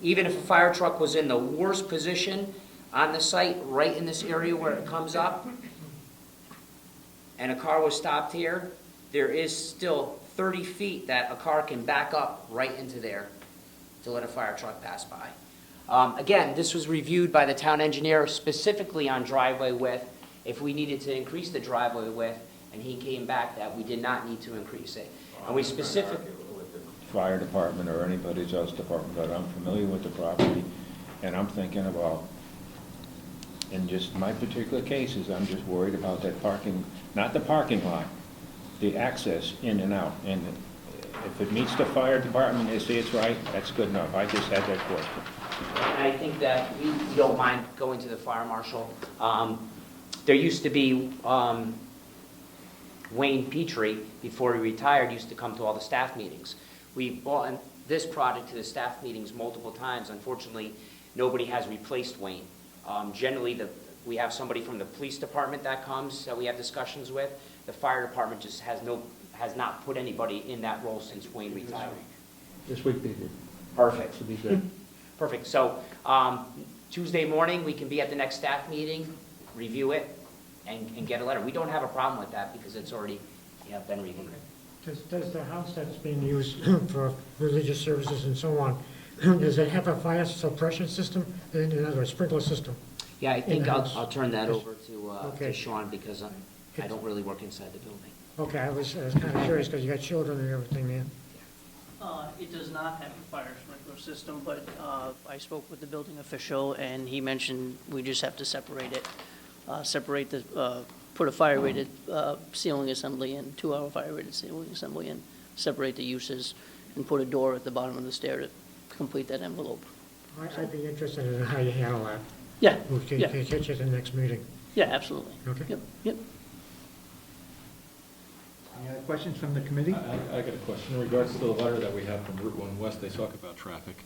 Even if a fire truck was in the worst position on the site, right in this area where it comes up, and a car was stopped here, there is still 30 feet that a car can back up right into there to let a fire truck pass by. Again, this was reviewed by the town engineer specifically on driveway width, if we needed to increase the driveway width, and he came back that we did not need to increase it. And we specifically... Fire department or anybody's else department, but I'm familiar with the property, and I'm thinking about, in just my particular cases, I'm just worried about that parking, not the parking lot, the access in and out. And if it meets the fire department, they say it's right, that's good enough. I just had that question. And I think that we don't mind going to the fire marshal. There used to be, Wayne Petrie, before he retired, used to come to all the staff meetings. We've brought this product to the staff meetings multiple times. Unfortunately, nobody has replaced Wayne. Generally, we have somebody from the police department that comes, that we have discussions with. The fire department just has not put anybody in that role since Wayne retired. This week they did. Perfect. Should be good. Perfect. So Tuesday morning, we can be at the next staff meeting, review it, and get a letter. We don't have a problem with that because it's already been reviewed. Does the house that's being used for religious services and so on, does it have a fire suppression system, in other words, sprinkler system? Yeah, I think In-house. I'll turn that over to Okay. Sean because I don't really work inside the building. Okay, I was kind of curious because you got children and everything there. It does not have a fire sprinkler system, but I spoke with the building official, and he mentioned we just have to separate it. Put a fire-rated ceiling assembly in, 2-hour fire-rated ceiling assembly in, separate the uses, and put a door at the bottom of the stair to complete that envelope. I'd be interested in how you handle that. Yeah, We'll catch yeah, you at the next meeting. yeah, absolutely. Okay. Yep, yep. Any other questions from the committee? I got a question in regards to the letter that we have from Route 1 West. They talk about traffic.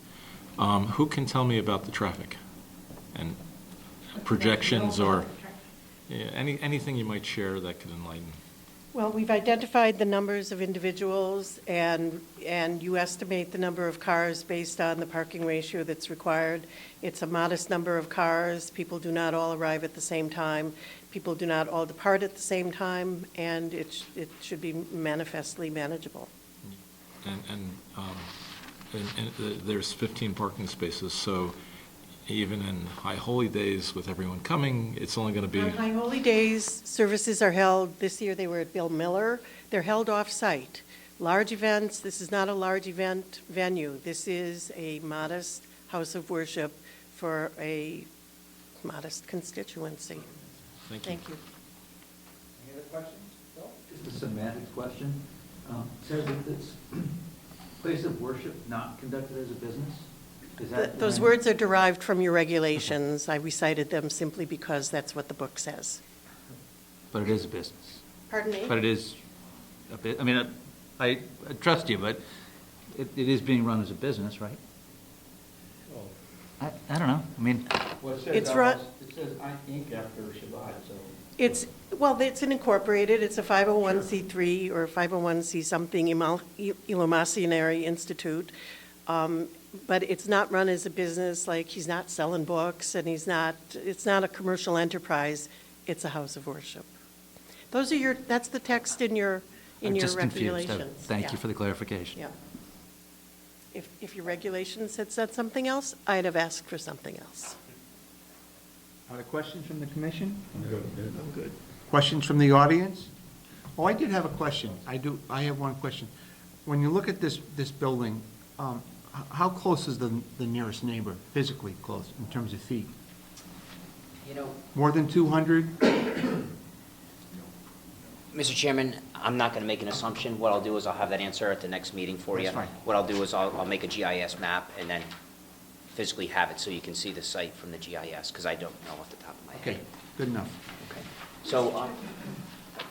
Who can tell me about the traffic and projections or anything you might share that could enlighten? Well, we've identified the numbers of individuals, and you estimate the number of cars based on the parking ratio that's required. It's a modest number of cars. People do not all arrive at the same time. People do not all depart at the same time, and it should be manifestly manageable. And there's 15 parking spaces, so even in high holy days with everyone coming, it's only going to be... On High Holy Days, services are held, this year they were at Bill Miller. They're held off-site. Large events, this is not a large event venue. This is a modest house of worship for a modest constituency. Thank you. Thank you. Any other questions? Bill? Just a semantics question. Says that this place of worship not conducted as a business? Is that Those words are derived from your regulations. I recited them simply because that's what the book says. But it is a business. Pardon me? But it is a bit, I mean, I trust you, but it is being run as a business, right? I don't know. I mean, Well, it It's run- It says Inc. after Shabbat, so. It's an incorporated, it's a 501c3 or 501c something, Illuminationary Institute. But it's not run as a business, like he's not selling books and it's not a commercial enterprise, it's a house of worship. That's the text in your I'm just confused. regulations. Thank you for the clarification. Yeah. If your regulations had said something else, I'd have asked for something else. Other questions from the commission? I'm good. Questions from the audience? Oh, I did have a question. I have one question. When you look at this building, how close is the nearest neighbor, physically close, in terms of feet? More than 200? Mr. Chairman, I'm not going to make an assumption. What I'll do is I'll have that answer at the next meeting for you. That's fine. What I'll do is I'll make a GIS map and then physically have it so you can see the site from the GIS, because I don't know off the top of my head. Okay, good enough. Okay. So,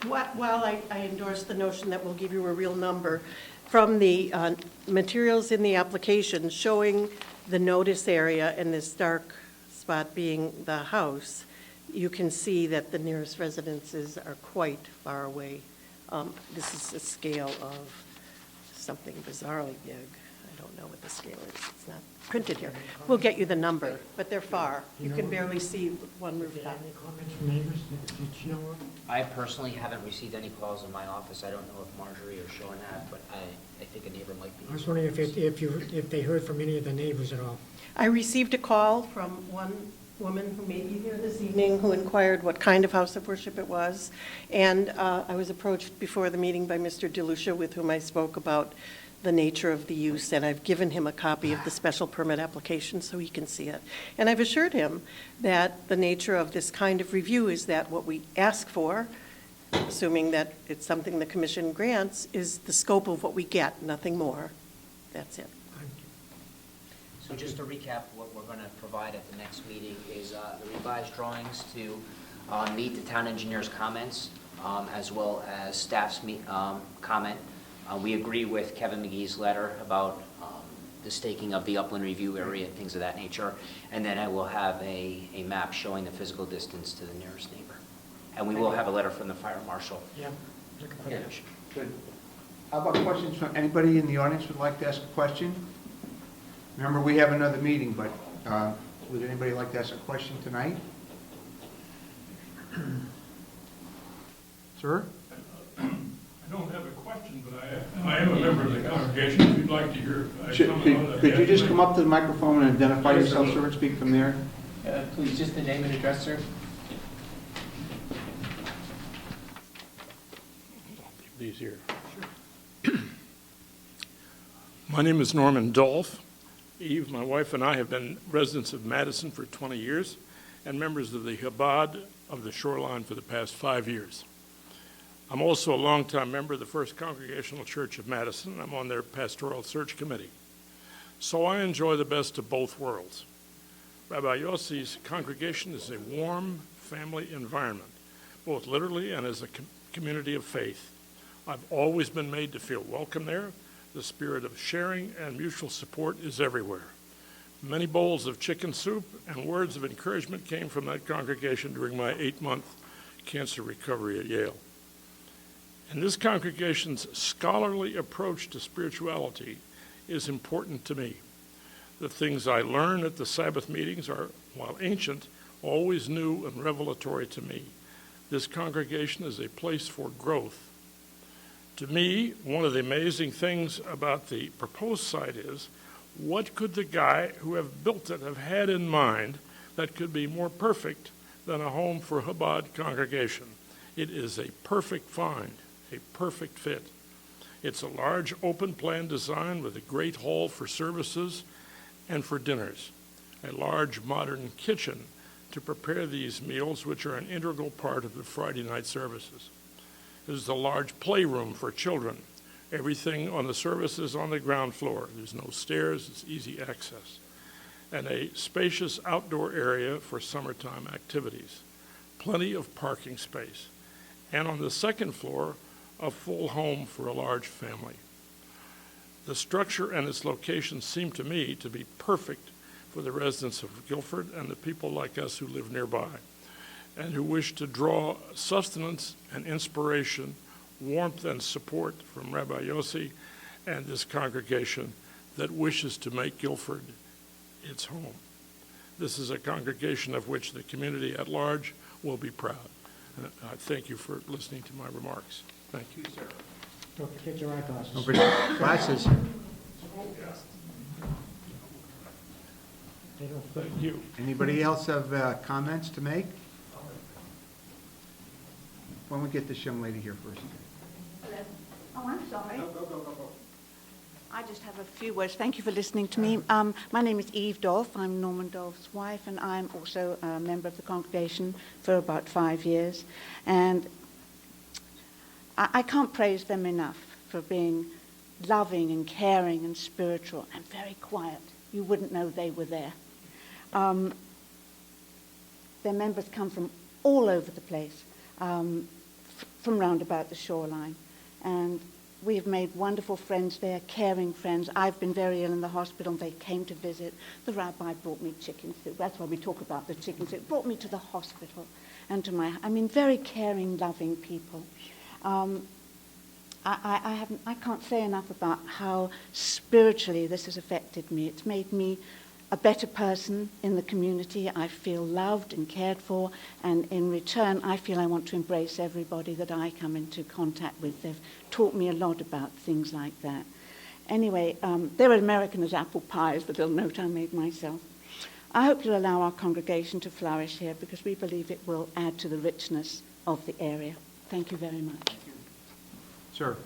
While I endorse the notion that we'll give you a real number, from the materials in the application showing the notice area and this dark spot being the house, you can see that the nearest residences are quite far away. This is a scale of something bizarrely big. I don't know what the scale is. It's not printed here. We'll get you the number, but they're far. You can barely see one rooftop. Any comments from neighbors that you know of? I personally haven't received any calls in my office. I don't know if Marjorie or Sean have, but I think a neighbor might be. I was wondering if they heard from any of the neighbors at all. I received a call from one woman who may be here this evening who inquired what kind of house of worship it was. And I was approached before the meeting by Mr. DeLucia, with whom I spoke about the nature of the use, and I've given him a copy of the special permit application so he can see it. And I've assured him that the nature of this kind of review is that what we ask for assuming that it's something the commission grants, is the scope of what we get, nothing more. That's it. So just to recap, what we're going to provide at the next meeting is the revised drawings to meet the town engineer's comments, as well as staff's comment. We agree with Kevin McGee's letter about the staking of the upland review area and things of that nature. And then I will have a map showing the physical distance to the nearest neighbor. And we will have a letter from the fire marshal. Yeah. Looking for that. Good. How about questions from anybody in the audience would like to ask a question? Remember, we have another meeting, but would anybody like to ask a question tonight? Sir? I don't have a question, but I am a member of the congregation. If you'd like to hear, Could you just come up to the microphone and identify yourself, sir, and speak from there? Please, just the name and address, sir. These here. My name is Norman Dolph. Eve, my wife, and I have been residents of Madison for 20 years and members of the Chabad of the Shoreline for the past 5 years. I'm also a longtime member of the First Congregational Church of Madison, and I'm on their pastoral search committee. So I enjoy the best of both worlds. Rabbi Yossi's congregation is a warm family environment, both literally and as a community of faith. I've always been made to feel welcome there. The spirit of sharing and mutual support is everywhere. Many bowls of chicken soup and words of encouragement came from that congregation during my 8-month cancer recovery at Yale. And this congregation's scholarly approach to spirituality is important to me. The things I learn at the Sabbath meetings are, while ancient, always new and revelatory to me. This congregation is a place for growth. To me, one of the amazing things about the proposed site is, what could the guy who have built it have had in mind that could be more perfect than a home for Chabad congregation? It is a perfect find, a perfect fit. It's a large open plan design with a great hall for services and for dinners, a large modern kitchen to prepare these meals, which are an integral part of the Friday night services. There's a large playroom for children. Everything on the service is on the ground floor. There's no stairs, it's easy access. And a spacious outdoor area for summertime activities. Plenty of parking space. And on the second floor, a full home for a large family. The structure and its location seem to me to be perfect for the residents of Guilford and the people like us who live nearby, and who wish to draw sustenance and inspiration, warmth and support from Rabbi Yossi and this congregation that wishes to make Guilford its home. This is a congregation of which the community at large will be proud. I thank you for listening to my remarks. Thank you, sir. Don't forget your eyeglasses. Don't forget glasses. They don't Thank you. Anybody else have comments to make? Why don't we get this young lady here first? Hello. Oh, I'm sorry. Go. I just have a few words. Thank you for listening to me. My name is Eve Dolph. I'm Norman Dolph's wife, and I'm also a member of the congregation for about 5 years. And I can't praise them enough for being loving and caring and spiritual and very quiet. You wouldn't know they were there. Their members come from all over the place, from round about the shoreline. And we've made wonderful friends there, caring friends. I've been very ill in the hospital. They came to visit. The rabbi brought me chicken soup. That's why we talk about the chicken soup. Brought me to the hospital and to very caring, loving people. I can't say enough about how spiritually this has affected me. It's made me a better person in the community. I feel loved and cared for, and in return, I feel I want to embrace everybody that I come into contact with. They've taught me a lot about things like that. Anyway, they're American as apple pies, the little note I made myself. I hope you'll allow our congregation to flourish here because we believe it will add to the richness of the area. Thank you very much. Sir.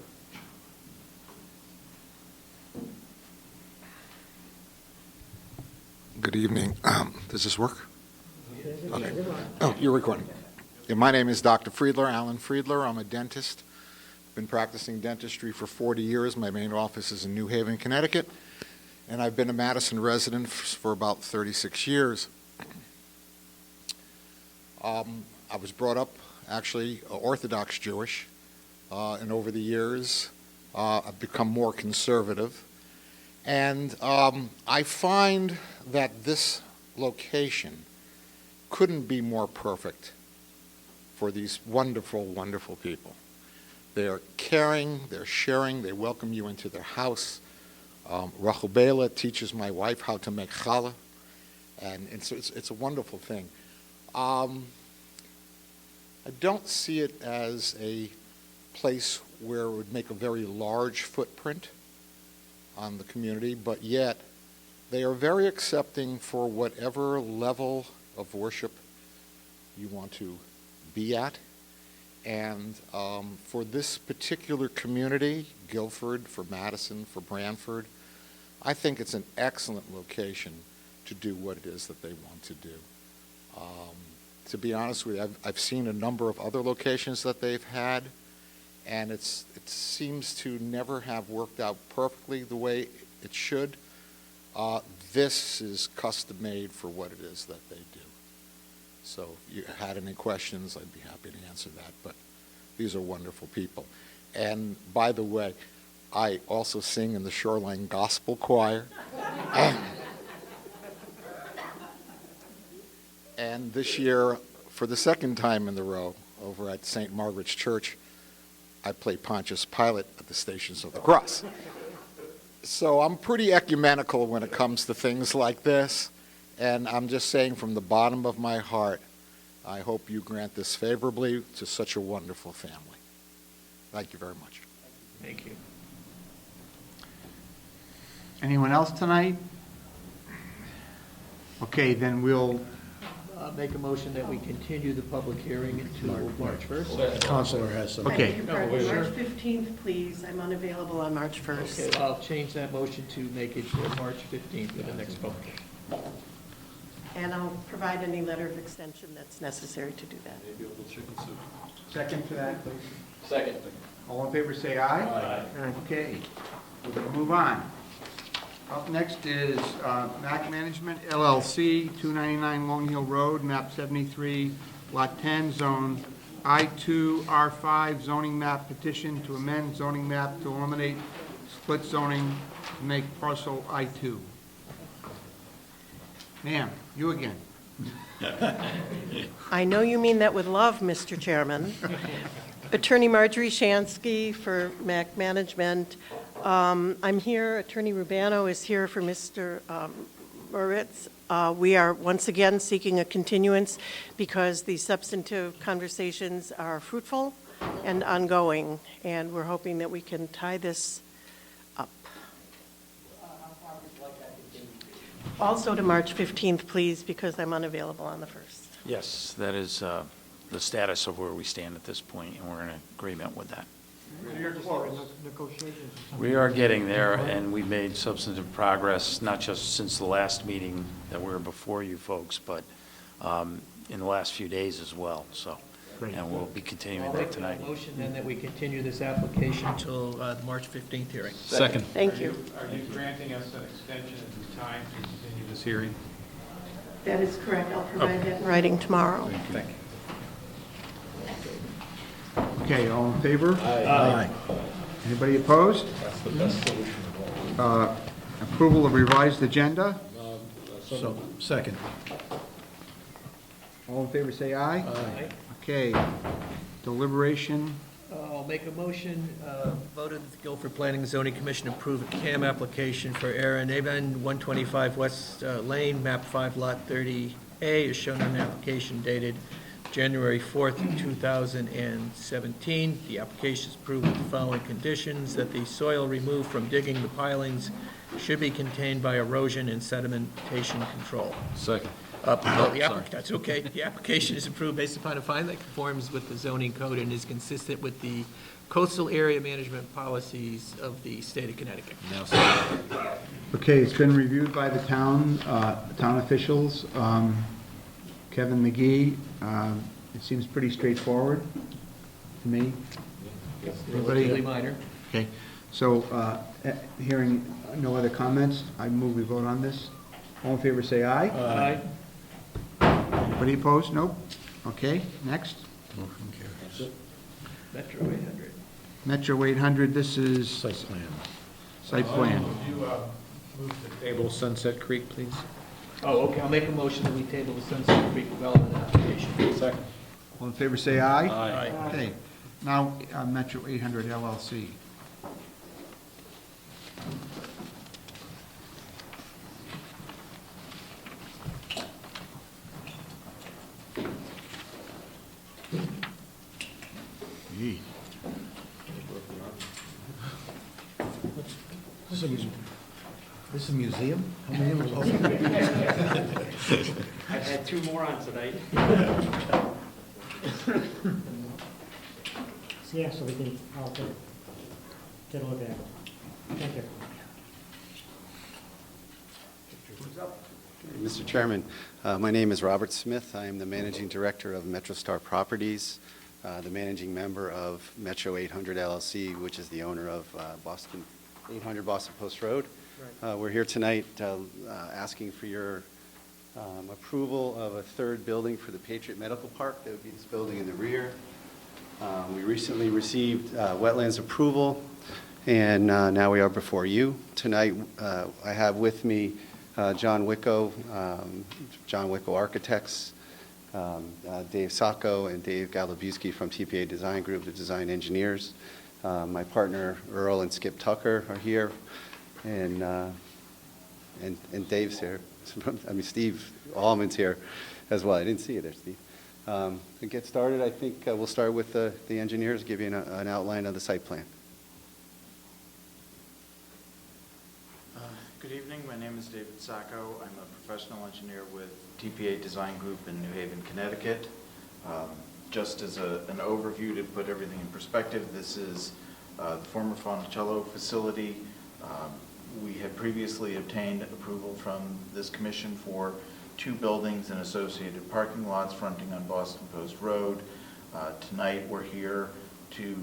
Good evening. Does this work? Okay. Oh, you're recording. Yeah, my name is Dr. Friedler, Alan Friedler. I'm a dentist. Been practicing dentistry for 40 years. My main office is in New Haven, Connecticut, and I've been a Madison resident for about 36 years. I was brought up, actually, Orthodox Jewish, and over the years, I've become more conservative. And I find that this location couldn't be more perfect for these wonderful, wonderful people. They are caring, they're sharing, they welcome you into their house. Rachel Bela teaches my wife how to make challah, and it's a wonderful thing. I don't see it as a place where it would make a very large footprint on the community, but yet they are very accepting for whatever level of worship you want to be at. And for this particular community, Guilford, for Madison, for Branford, I think it's an excellent location to do what it is that they want to do. To be honest with you, I've seen a number of other locations that they've had, and it seems to never have worked out perfectly the way it should. This is custom-made for what it is that they do. So if you had any questions, I'd be happy to answer that, but these are wonderful people. And by the way, I also sing in the Shoreline Gospel Choir. And this year, for the second time in a row, over at St. Margaret's Church, I play Pontius Pilate at the Stations of the Cross. So I'm pretty ecumenical when it comes to things like this, and I'm just saying from the bottom of my heart, I hope you grant this favorably to such a wonderful family. Thank you very much. Thank you. Anyone else tonight? Okay, then we'll, Make a motion that we continue the public hearing until March 1st. The counselor has some. Okay. March 15th, please. I'm unavailable on March 1st. Okay, I'll change that motion to make it March 15th for the next public hearing. And I'll provide any letter of extension that's necessary to do that. Maybe a little chicken soup. second to that, please. Second. All in favor, say aye. Aye. Okay, we're going to move on. Up next is MAC Management LLC, 299 Long Hill Road, map 73, lot 10, zone I2, R5, zoning map petition to amend zoning map to eliminate split zoning to make parcel I2. Ma'am, you again. I know you mean that with love, Mr. Chairman. Attorney Marjorie Shansky for MAC Management. I'm here, Attorney Rubano is here for Mr. Moritz. We are once again seeking a continuance because the substantive conversations are fruitful and ongoing, and we're hoping that we can tie this up. Also to March 15th, please, because I'm unavailable on the 1st. Yes, that is the status of where we stand at this point, and we're in agreement with that. We are getting there, and we've made substantive progress, not just since the last meeting that we were before you folks, but in the last few days as well, so. Great. And we'll be continuing I'll that make tonight. a motion then that we continue this application until the March 15th hearing. Second. Thank you. Are you granting us an extension of the time to continue this hearing? That is correct. I'll provide that in writing tomorrow. Thank you. Okay, all in favor? Aye. Anybody opposed? That's the best solution of all. Approval of revised agenda. So, second. All in favor, say aye. Aye. Okay, deliberation. I'll make a motion, voted that the Guilford Planning and Zoning Commission approve a CAM application for Aaron Aben, 125 West Lane, map 5, lot 30A, is shown on the application dated January 4th, 2017. The application is approved with the following conditions: that the soil removed from digging the pilings should be contained by erosion and sedimentation control. Second. That's okay. The application is approved based upon a finding that conforms with the zoning code and is consistent with the coastal area management policies of the state of Connecticut. Now, second. Okay, it's been reviewed by the town officials. Kevin McGee It seems pretty straightforward to me. Relatively Anybody? minor. Okay, so, hearing no other comments, I move we vote on this. All in favor, say aye. Aye. Anybody opposed? Nope. Okay, next. Metro 800. Metro 800, this is... Site plan. Site plan. Would you move to table Sunset Creek, please? Oh, okay, I'll make a motion that we table the Sunset Creek Development application. Second. All in favor, say aye. Aye. Okay, now, Metro 800 LLC. Gee. This is a museum? How many of them? I've had two more on tonight. Yeah, so we can, I'll take a look at it. Thank you. Mr. Chairman, my name is Robert Smith. I am the Managing Director of MetroStar Properties, the Managing Member of Metro 800 LLC, which is the owner of 800 Boston Post Road. We're here tonight asking for your approval of a third building for the Patriot Medical Park. That would be this building in the rear. We recently received wetlands approval, and now we are before you. Tonight, I have with me John Wicko Architects, Dave Sacco, and Dave Galabuski from TPA Design Group, the design engineers. My partner Earl and Skip Tucker are here, and Dave's here. I mean, Steve Allman's here as well. I didn't see you there, Steve. To get started, I think we'll start with the engineers, give you an outline of the site plan. Good evening. My name is David Sacco. I'm a professional engineer with TPA Design Group in New Haven, Connecticut. Just as an overview to put everything in perspective, this is the former Fonticello facility. We had previously obtained approval from this commission for 2 buildings and associated parking lots fronting on Boston Post Road. Tonight we're here to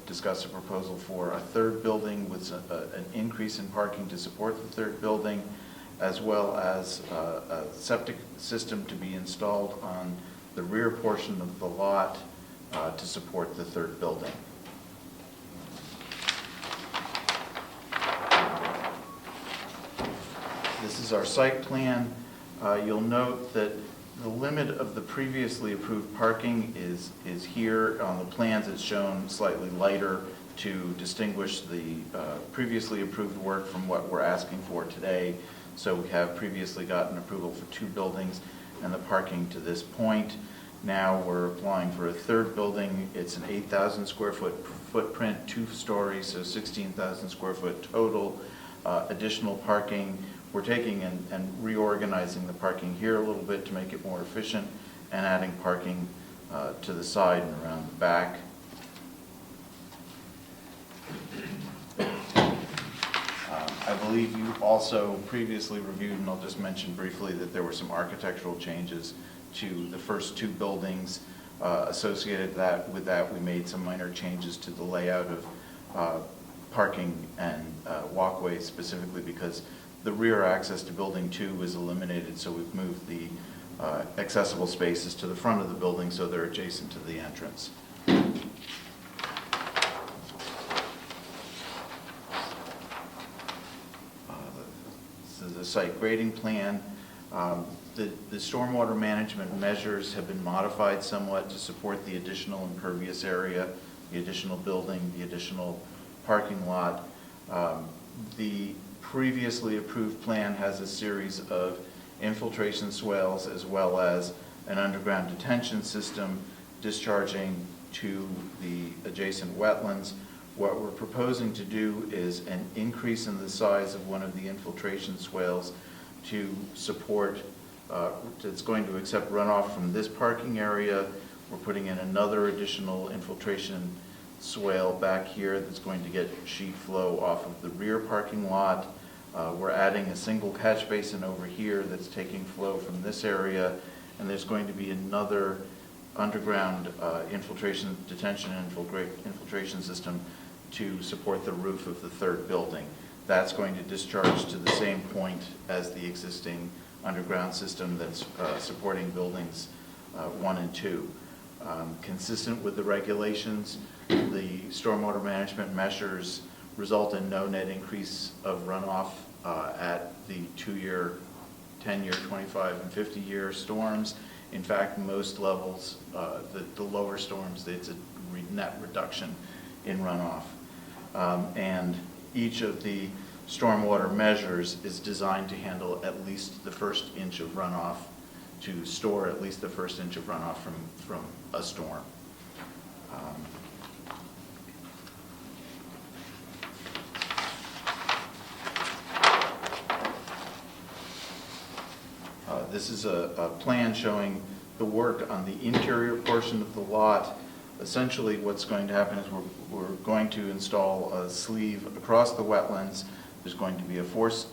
discuss a proposal for a third building with an increase in parking to support the third building, as well as a septic system to be installed on the rear portion of the lot to support the third building. This is our site plan. You'll note that the limit of the previously approved parking is here. On the plans, it's shown slightly lighter to distinguish the previously approved work from what we're asking for today. So we have previously gotten approval for 2 buildings and the parking to this point. Now we're applying for a third building. It's an 8,000 square foot footprint, 2 stories, so 16,000 square foot total. Additional parking. We're taking and reorganizing the parking here a little bit to make it more efficient and adding parking to the side and around the back. I believe you also previously reviewed, and I'll just mention briefly, that there were some architectural changes to the first 2 buildings associated with that. We made some minor changes to the layout of parking and walkways, specifically because the rear access to building 2 is eliminated, so we've moved the accessible spaces to the front of the building so they're adjacent to the entrance. This is the site grading plan. The stormwater management measures have been modified somewhat to support the additional impervious area, the additional building, the additional parking lot. The previously approved plan has a series of infiltration swales as well as an underground detention system discharging to the adjacent wetlands. What we're proposing to do is an increase in the size of one of the infiltration swales to support, it's going to accept runoff from this parking area. We're putting in another additional infiltration swale back here that's going to get sheet flow off of the rear parking lot. We're adding a single catch basin over here that's taking flow from this area, and there's going to be another underground infiltration, detention and infiltration system to support the roof of the third building. That's going to discharge to the same point as the existing underground system that's supporting buildings 1 and 2. Consistent with the regulations, the stormwater management measures result in no net increase of runoff at the 2-year, 10-year, 25, and 50-year storms. In fact, most levels, the lower storms, it's a net reduction in runoff. And each of the stormwater measures is designed to handle at least the first inch of runoff, to store at least the first inch of runoff from a storm. This is a plan showing the work on the interior portion of the lot. Essentially, what's going to happen is we're going to install a sleeve across the wetlands. There's going to be a forced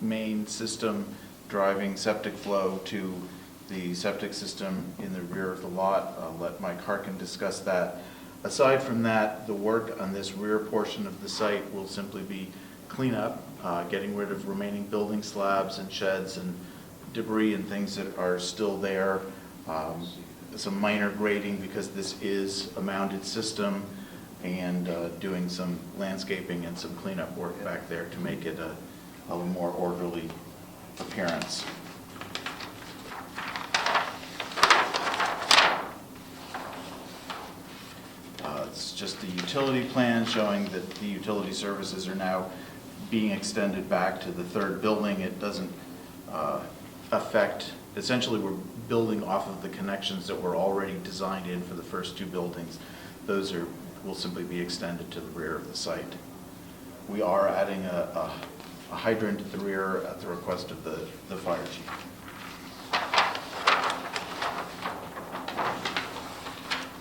main system driving septic flow to the septic system in the rear of the lot. I'll let Mike Harkin discuss that. Aside from that, the work on this rear portion of the site will simply be cleanup, getting rid of remaining building slabs and sheds and debris and things that are still there. Some minor grading because this is a mounted system, and doing some landscaping and some cleanup work back there to make it a more orderly appearance. It's just the utility plan showing that the utility services are now being extended back to the third building. It doesn't affect, essentially we're building off of the connections that were already designed in for the first 2 buildings. Those will simply be extended to the rear of the site. We are adding a hydrant at the rear at the request of the fire chief.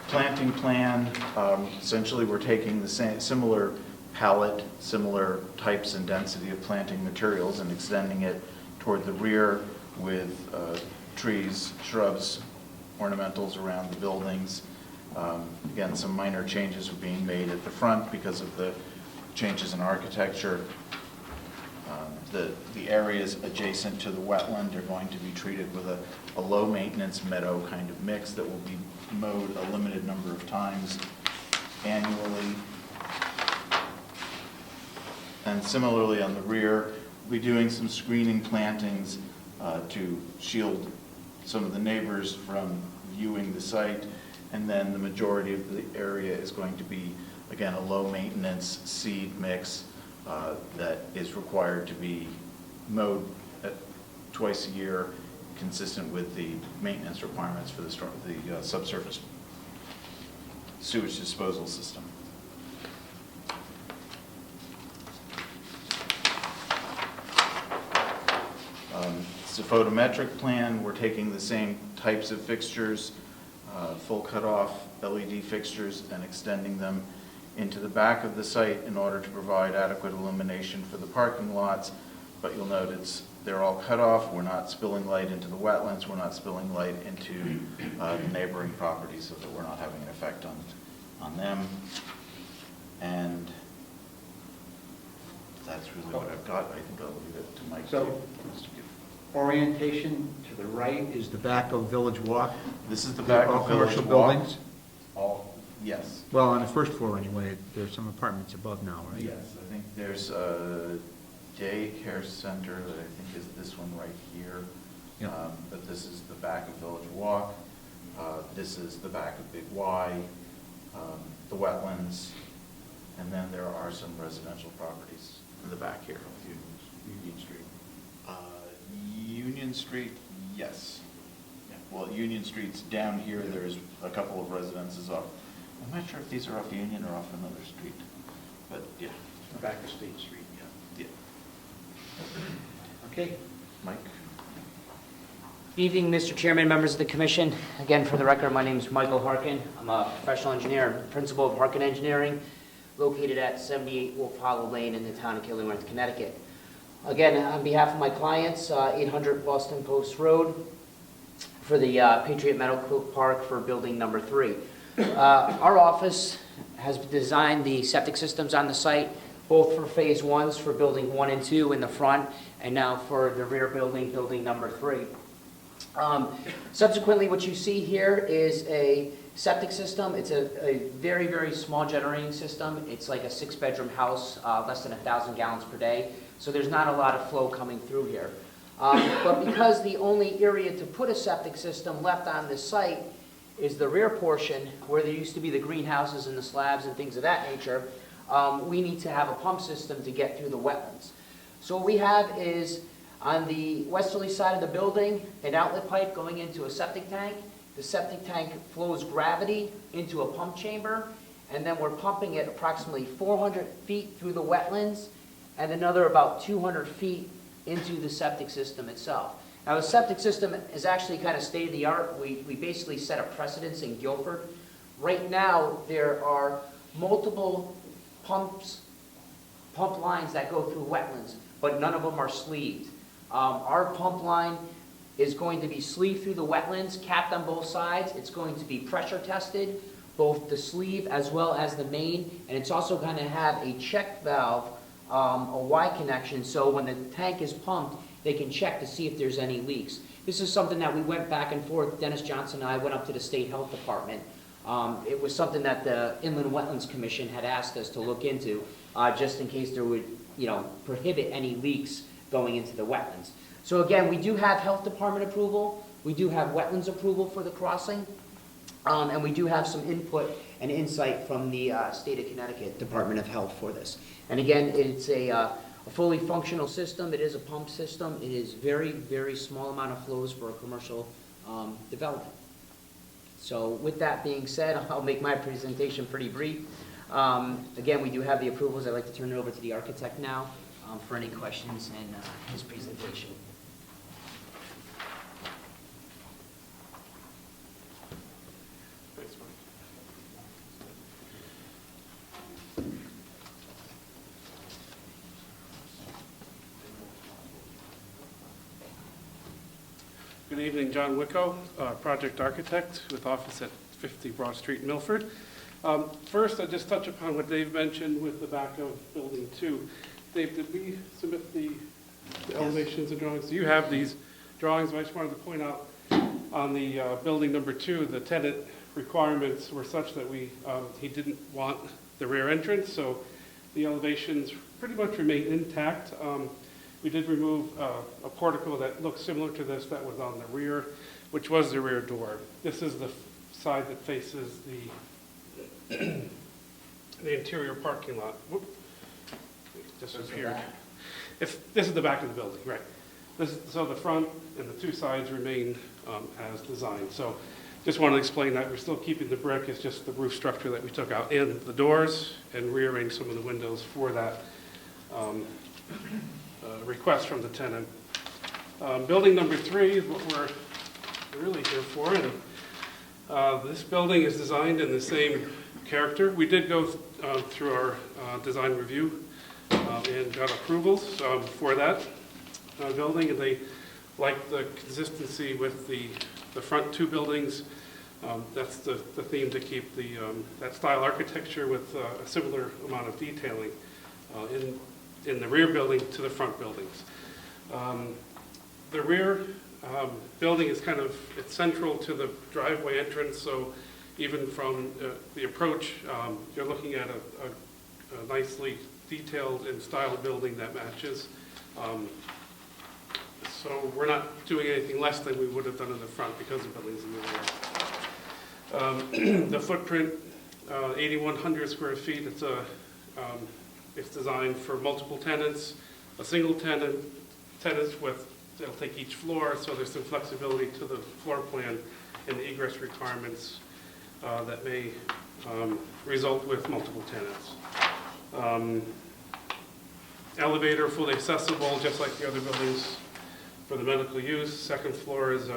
Planting plan, essentially we're taking the similar palette, similar types and density of planting materials and extending it toward the rear with trees, shrubs, ornamentals around the buildings. Again, some minor changes are being made at the front because of the changes in architecture. The areas adjacent to the wetland are going to be treated with a low-maintenance meadow kind of mix that will be mowed a limited number of times annually. And similarly on the rear, we'll be doing some screening plantings to shield some of the neighbors from viewing the site. And then the majority of the area is going to be, again, a low-maintenance seed mix that is required to be mowed twice a year, consistent with the maintenance requirements for the subsurface sewage disposal system. It's a photometric plan. We're taking the same types of fixtures, full cutoff LED fixtures, and extending them into the back of the site in order to provide adequate illumination for the parking lots. But you'll note they're all cut off. We're not spilling light into the wetlands. We're not spilling light into the neighboring properties, so that we're not having an effect on them. And that's really what I've got. I think I'll leave it to Mike. So, orientation to the right is the back of Village Walk? This is the back of Village commercial Walk. buildings? All, yes. Well, on the first floor anyway, there's some apartments above now, right? Yes, I think there's a daycare center that I think is this one right here. Yeah. But this is the back of Village Walk. This is the back of Big Y, the wetlands, and then there are some residential properties in the back here. Union Street. Union Street, yes. Well, Union Street's down here. There's a couple of residences off. I'm not sure if these are off Union or off another street, but yeah. Back of State Street, Yeah. Okay. Mike? Good evening, Mr. Chairman, members of the commission. Again, for the record, my name is Michael Harkin. I'm a professional engineer and principal of Harkin Engineering, located at 78 Wolf Hollow Lane in the town of Killingworth, Connecticut. Again, on behalf of my clients, 800 Boston Post Road, for the Patriot Medical Park for building number 3. Our office has designed the septic systems on the site, both for phase 1s for building 1 and 2 in the front, and now for the rear building, building number 3. Subsequently, what you see here is a septic system. It's a very, very small generating system. It's like a 6-bedroom house, less than 1,000 gallons per day. So there's not a lot of flow coming through here. But because the only area to put a septic system left on this site is the rear portion, where there used to be the greenhouses and the slabs and things of that nature, we need to have a pump system to get through the wetlands. So what we have is, on the westerly side of the building, an outlet pipe going into a septic tank. The septic tank flows gravity into a pump chamber, and then we're pumping it approximately 400 feet through the wetlands and another about 200 feet into the septic system itself. Now, the septic system is actually kind of state-of-the-art. We basically set a precedence in Guilford. Right now, there are multiple pump lines that go through wetlands, but none of them are sleeved. Our pump line is going to be sleeved through the wetlands, capped on both sides. It's going to be pressure tested, both the sleeve as well as the main, and it's also going to have a check valve, a Y connection, so when the tank is pumped, they can check to see if there's any leaks. This is something that we went back and forth. Dennis Johnson and I went up to the State Health Department. It was something that the Inland Wetlands Commission had asked us to look into, just in case there would, prohibit any leaks going into the wetlands. So again, we do have Health Department approval, we do have wetlands approval for the crossing, and we do have some input and insight from the State of Connecticut Department of Health for this. And again, it's a fully functional system. It is a pump system. It is very, very small amount of flows for a commercial development. So with that being said, I'll make my presentation pretty brief. Again, we do have the approvals. I'd like to turn it over to the architect now for any questions and his presentation. Good evening, John Wicko, project architect with office at 50 Broad Street, Milford. First, I'll just touch upon what Dave mentioned with the back of Building 2. Dave, did we submit the elevations and drawings? Do you have these drawings? I just wanted to point out on the Building number 2, the tenant requirements were such that he didn't want the rear entrance, so the elevations pretty much remain intact. We did remove a portico that looks similar to this that was on the rear, which was the rear door. This is the side that faces the interior parking lot. Whoop. It disappeared. This is the back of the building, right. So the front and the two sides remain as designed. So just want to explain that we're still keeping the brick. It's just the roof structure that we took out in the doors and rearranged some of the windows for that request from the tenant. Building number 3 is what we're really here for, and this building is designed in the same character. We did go through our design review and got approvals for that building, and they like the consistency with the front 2 buildings. That's the theme, to keep that style architecture with a similar amount of detailing in the rear building to the front buildings. The rear building is it's central to the driveway entrance, so even from the approach, you're looking at a nicely detailed and styled building that matches. So we're not doing anything less than we would have done in the front because the building's in the rear. The footprint, 8,100 square feet. It's designed for multiple tenants, a single tenants they'll take each floor, so there's some flexibility to the floor plan and the egress requirements that may result with multiple tenants. Elevator fully accessible, just like the other buildings for the medical use. Second floor is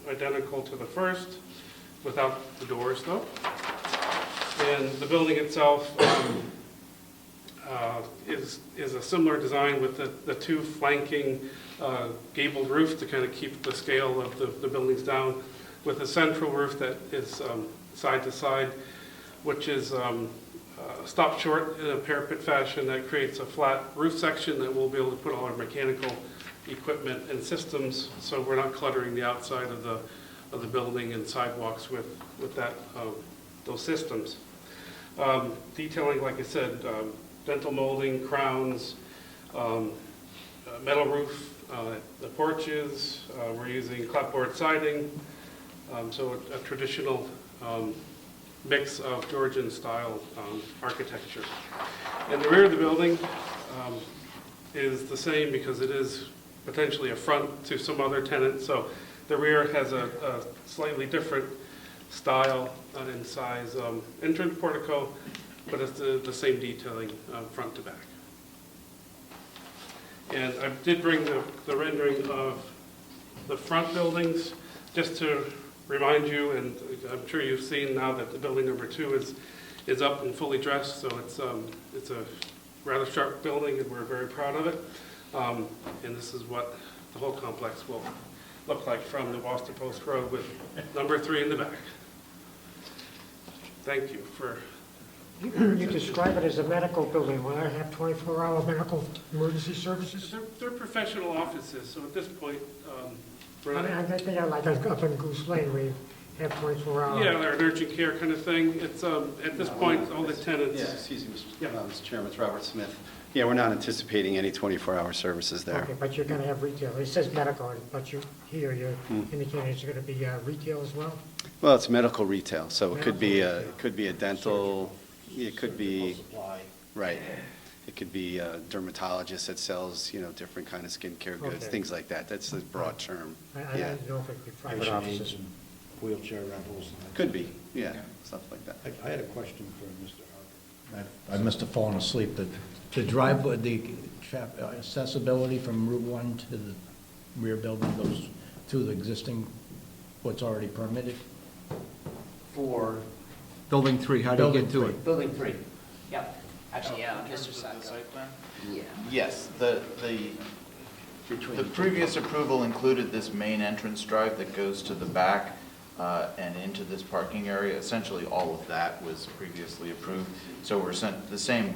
identical to the first, without the doors though. And the building itself is a similar design with the two flanking gabled roof to kind of keep the scale of the buildings down, with a central roof that is side to side, which is stopped short in a parapet fashion that creates a flat roof section that we'll be able to put all our mechanical equipment and systems, so we're not cluttering the outside of the building and sidewalks with that those systems. Detailing, like I said, dental molding, crowns, metal roof, the porches. We're using clapboard siding, so a traditional mix of Georgian style architecture. And the rear of the building is the same because it is potentially a front to some other tenant. So the rear has a slightly different style and size entrance portico, but it's the same detailing front to back. And I did bring the rendering of the front buildings just to remind you, and I'm sure you've seen now that the building number 2 is up and fully dressed, so it's a rather sharp building and we're very proud of it. And this is what the whole complex will look like from the Boston Post Road with number 3 in the back. Thank you for... You describe it as a medical building. Will I have 24-hour medical emergency services? They're professional offices, so at this point, we're I not... mean, I think I like up in Goose Lane, we have 24-hour. Yeah, they're an urgent care kind of thing. It's, at this point, all the tenants... Yeah, excuse me, Mr. Chairman, it's Robert Smith. Yeah, we're not anticipating any 24-hour services there. Okay, but you're going to have retail. It says medical, but you're indicating it's going to be retail as well? Well, it's medical retail, so it could be a dental, it could be, right. It could be a dermatologist that sells, different kind of skincare goods, Okay. things like that. That's the broad term. I Yeah. don't know if it'd be private offices. Wheelchair rentals. Could be, yeah, stuff like that. I had a question for Mr. Harper. I must have fallen asleep. The driveway, the accessibility from Route 1 to the rear building goes to the existing, what's already permitted? For Building 3, how do you get to it? Building 3. Yep. Actually, yeah, Mr. Sacco. Yeah. Yes, the previous approval included this main entrance drive that goes to the back and into this parking area. Essentially, all of that was previously approved. So the same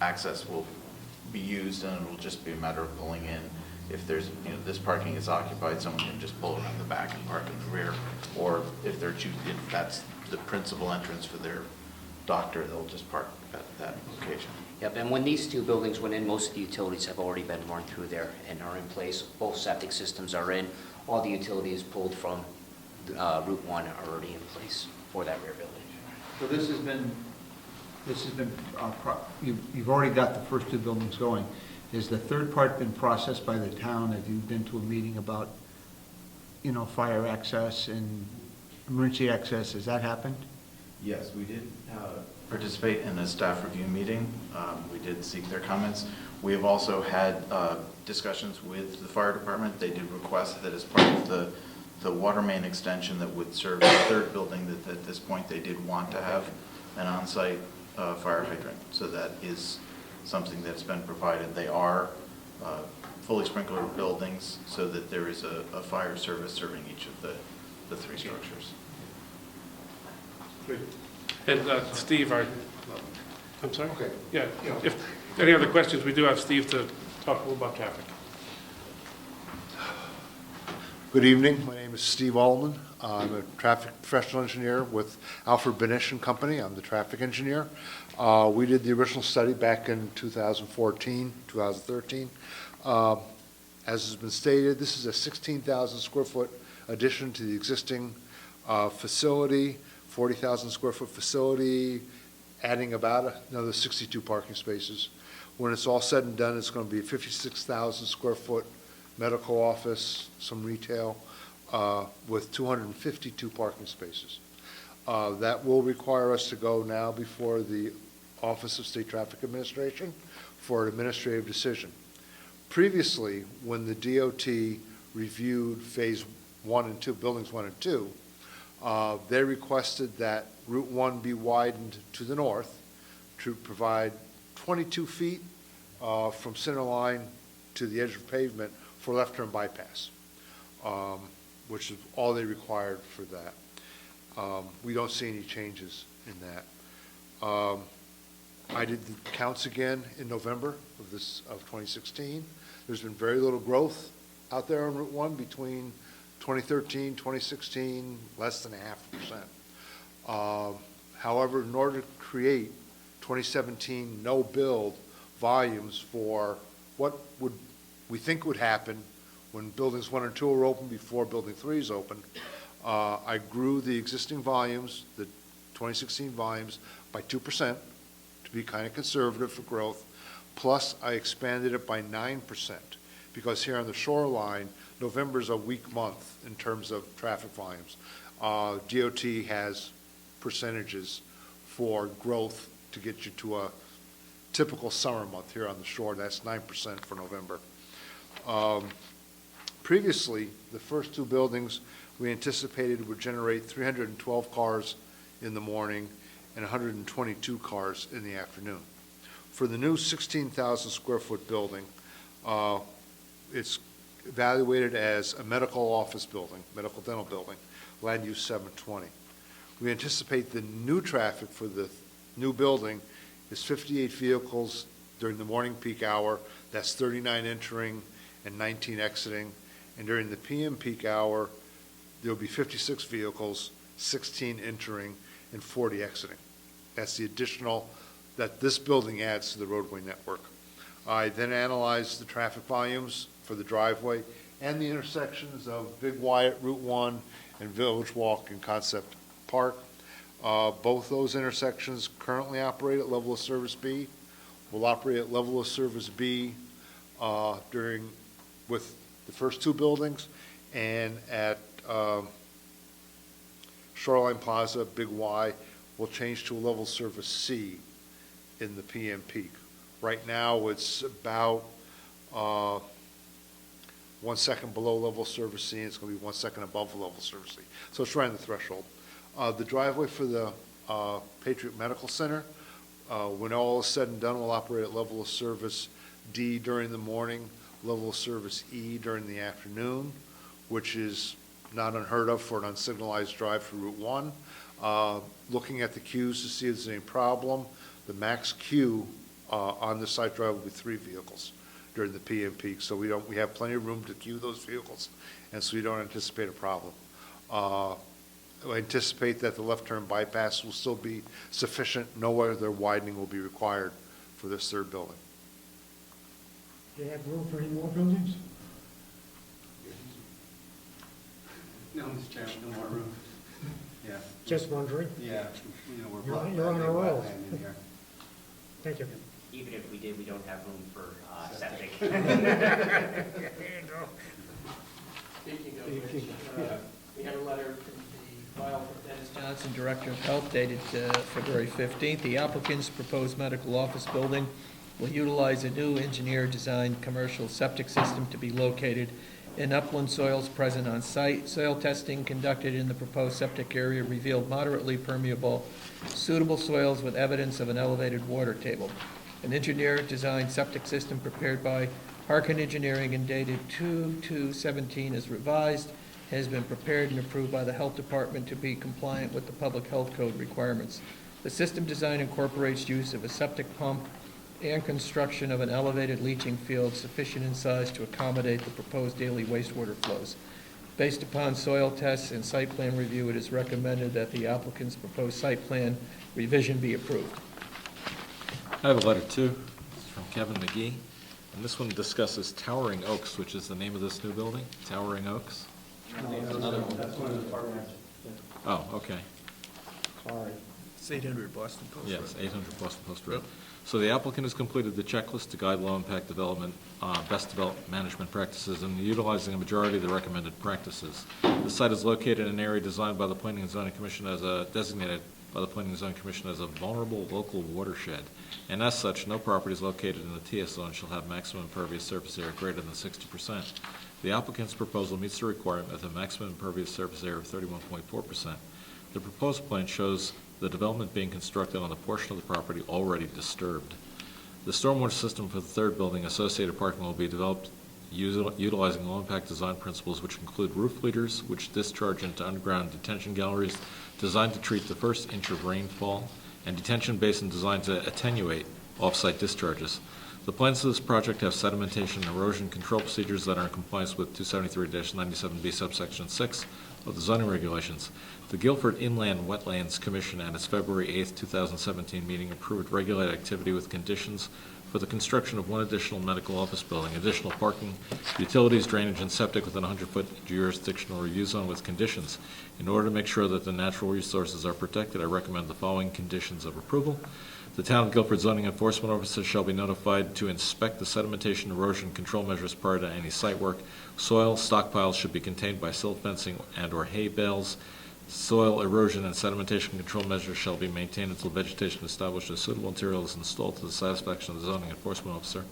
access will be used, and it will just be a matter of pulling in. If there's, this parking is occupied, someone can just pull around the back and park in the rear. Or if if that's the principal entrance for their doctor, they'll just park at that location. Yep, and when these two buildings went in, most of the utilities have already been run through there and are in place. Both septic systems are in. All the utilities pulled from Route 1 are already in place for that rear building. So you've already got the first 2 buildings going. Has the third part been processed by the town? Have you been to a meeting about, fire access and emergency access? Has that happened? Yes, we did participate in a staff review meeting. We did seek their comments. We have also had discussions with the fire department. They did request that as part of the water main extension that would serve the third building, that at this point they did want to have an on-site fire hydrant. So that is something that's been provided. They are fully sprinkler buildings so that there is a fire service serving each of the 3 structures. And Steve, I'm sorry? Okay. Yeah, if any other questions, we do have Steve to talk a little about traffic. Good evening. My name is Steve Allman. I'm a traffic professional engineer with Alfred Benish and Company. I'm the traffic engineer. We did the original study back in 2014, 2013. As has been stated, this is a 16,000 square foot addition to the existing facility, 40,000 square foot facility, adding about another 62 parking spaces. When it's all said and done, it's going to be a 56,000 square foot medical office, some retail, with 252 parking spaces. That will require us to go now before the Office of State Traffic Administration for an administrative decision. Previously, when the DOT reviewed phase 1 and 2, buildings 1 and 2, they requested that Route 1 be widened to the north to provide 22 feet from center line to the edge of pavement for left turn bypass, which is all they required for that. We don't see any changes in that. I did the counts again in November of 2016. There's been very little growth out there on Route 1 between 2013, 2016, less than 0.5%. However, in order to create 2017 no-build volumes for what would we think would happen when buildings 1 and 2 are open before building 3 is opened, I grew the existing volumes, the 2016 volumes, by 2% to be kind of conservative for growth. Plus, I expanded it by 9% because here on the shoreline, November is a weak month in terms of traffic volumes. DOT has percentages for growth to get you to a typical summer month here on the shore. That's 9% for November. Previously, the first 2 buildings we anticipated would generate 312 cars in the morning and 122 cars in the afternoon. For the new 16,000 square foot building, it's evaluated as a medical office building, medical dental building, land use 720. We anticipate the new traffic for the new building is 58 vehicles during the morning peak hour. That's 39 entering and 19 exiting. And during the PM peak hour, there'll be 56 vehicles, 16 entering and 40 exiting. That's the additional that this building adds to the roadway network. I then analyzed the traffic volumes for the driveway and the intersections of Big Y at Route 1 and Village Walk and Concept Park. Both those intersections currently operate at level of service B. Will operate at level of service B with the first 2 buildings, and at Shoreline Plaza, Big Y, will change to a level service C in the PM peak. Right now, it's about 1 second below level service C, and it's going to be 1 second above level service C. So it's right on the threshold. The driveway for the Patriot Medical Center, when all is said and done, will operate at level of service D during the morning, level of service E during the afternoon, which is not unheard of for an unsignalized drive through Route 1. Looking at the queues to see if there's any problem, the max queue on the site drive will be 3 vehicles during the PM peak, so we have plenty of room to queue those vehicles, and so we don't anticipate a problem. I anticipate that the left turn bypass will still be sufficient. No other widening will be required for this 3rd building. Do you have room for any more buildings? No, Mr. Chairman, no more room. Yeah. Just wondering. Yeah, you know, we're You're blocked on by a the roll. wetland in here. Thank you. Even if we did, we don't have room for septic. Speaking of which, we had a letter from the file from Dennis Johnson, Director of Health, dated February 15th. The applicant's proposed medical office building will utilize a new engineer-designed commercial septic system to be located in upland soils present on site. Soil testing conducted in the proposed septic area revealed moderately permeable, suitable soils with evidence of an elevated water table. An engineer-designed septic system prepared by Harkin Engineering and dated 2/2/17 as revised has been prepared and approved by the Health Department to be compliant with the Public Health Code requirements. The system design incorporates use of a septic pump and construction of an elevated leaching field sufficient in size to accommodate the proposed daily wastewater flows. Based upon soil tests and site plan review, it is recommended that the applicant's proposed site plan revision be approved. I have a letter too. It's from Kevin McGee, and this one discusses Towering Oaks, which is the name of this new building, Towering Oaks. That's one of the apartments. Oh, okay. Sorry. It's 800 Boston Post Road. Yes, 800 Boston Post Road. So the applicant has completed the checklist to guide low impact development, best development management practices, and utilizing a majority of the recommended practices. The site is located in an area designed by the Planning and Zoning Commission designated by the Planning and Zoning Commission as a vulnerable local watershed. And as such, no properties located in the TS zone shall have maximum impervious surface area greater than 60%. The applicant's proposal meets the requirement of a maximum impervious surface area of 31.4%. The proposed plan shows the development being constructed on the portion of the property already disturbed. The stormwater system for the third building, associated parking, will be developed utilizing low-impact design principles, which include roof leaders, which discharge into underground detention galleries designed to treat the first inch of rainfall, and detention basin designed to attenuate off-site discharges. The plans of this project have sedimentation and erosion control procedures that are in compliance with 273-97B subsection 6 of the zoning regulations. The Guilford Inland Wetlands Commission at its February 8th, 2017 meeting approved regulated activity with conditions for the construction of one additional medical office building, additional parking, utilities, drainage, and septic within a 100-foot jurisdictional review zone with conditions. In order to make sure that the natural resources are protected, I recommend the following conditions of approval. The Town of Guilford zoning enforcement officers shall be notified to inspect the sedimentation erosion control measures prior to any site work. Soil stockpiles should be contained by silt fencing and/or hay bales. Soil erosion and sedimentation control measures shall be maintained until vegetation established as suitable material is installed to the satisfaction of the zoning enforcement officer.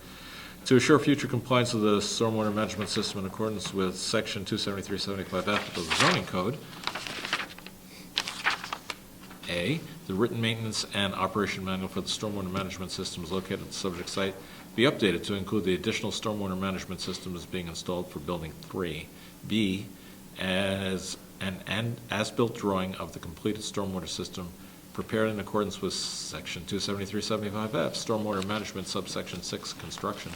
To assure future compliance with the stormwater management system in accordance with Section 273-75F of the zoning code, A, the written maintenance and operation manual for the stormwater management systems located at the subject site be updated to include the additional stormwater management systems being installed for Building 3. B, as an as-built drawing of the completed stormwater system prepared in accordance with Section 273-75F, Stormwater Management Subsection 6, Construction.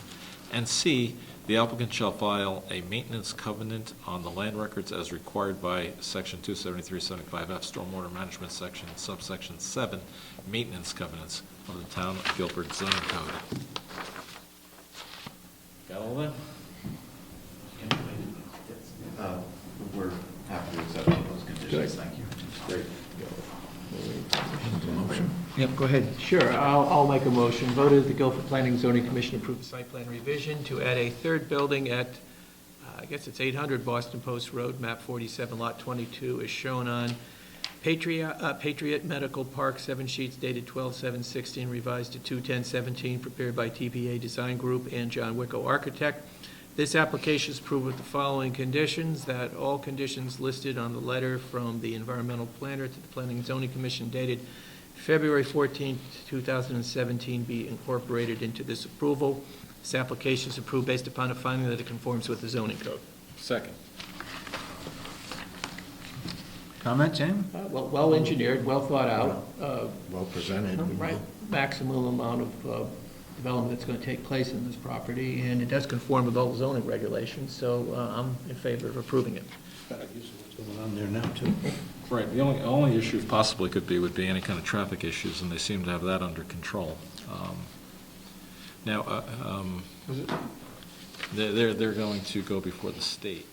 And C, the applicant shall file a maintenance covenant on the land records as required by Section 273-75F, Stormwater Management Section, Subsection 7, Maintenance Covenants of the Town of Guilford Zoning Code. Got all that? We're happy to accept those conditions. Thank you. Great. Yep, go ahead. Sure, I'll make a motion. Voted the Guilford Planning Zoning Commission approve the site plan revision to add a third building at, I guess it's 800 Boston Post Road, map 47, lot 22, as shown on Patriot Medical Park, 7 sheets dated 12/7/16, revised to 2/10/17, prepared by TPA Design Group and John Wicko Architect. This application is approved with the following conditions: that all conditions listed on the letter from the environmental planner to the Planning and Zoning Commission dated February 14, 2017 be incorporated into this approval. This application is approved based upon a finding that it conforms with the zoning code. Second. Comments, anyone? Well engineered, well thought out. Well presented. Right, maximum amount of development that's going to take place in this property, and it does conform with all the zoning regulations, so I'm in favor of approving it. What's going on there now, too? Right, the only issue possibly would be any kind of traffic issues, and they seem to have that under control. Now, they're going to go before the state,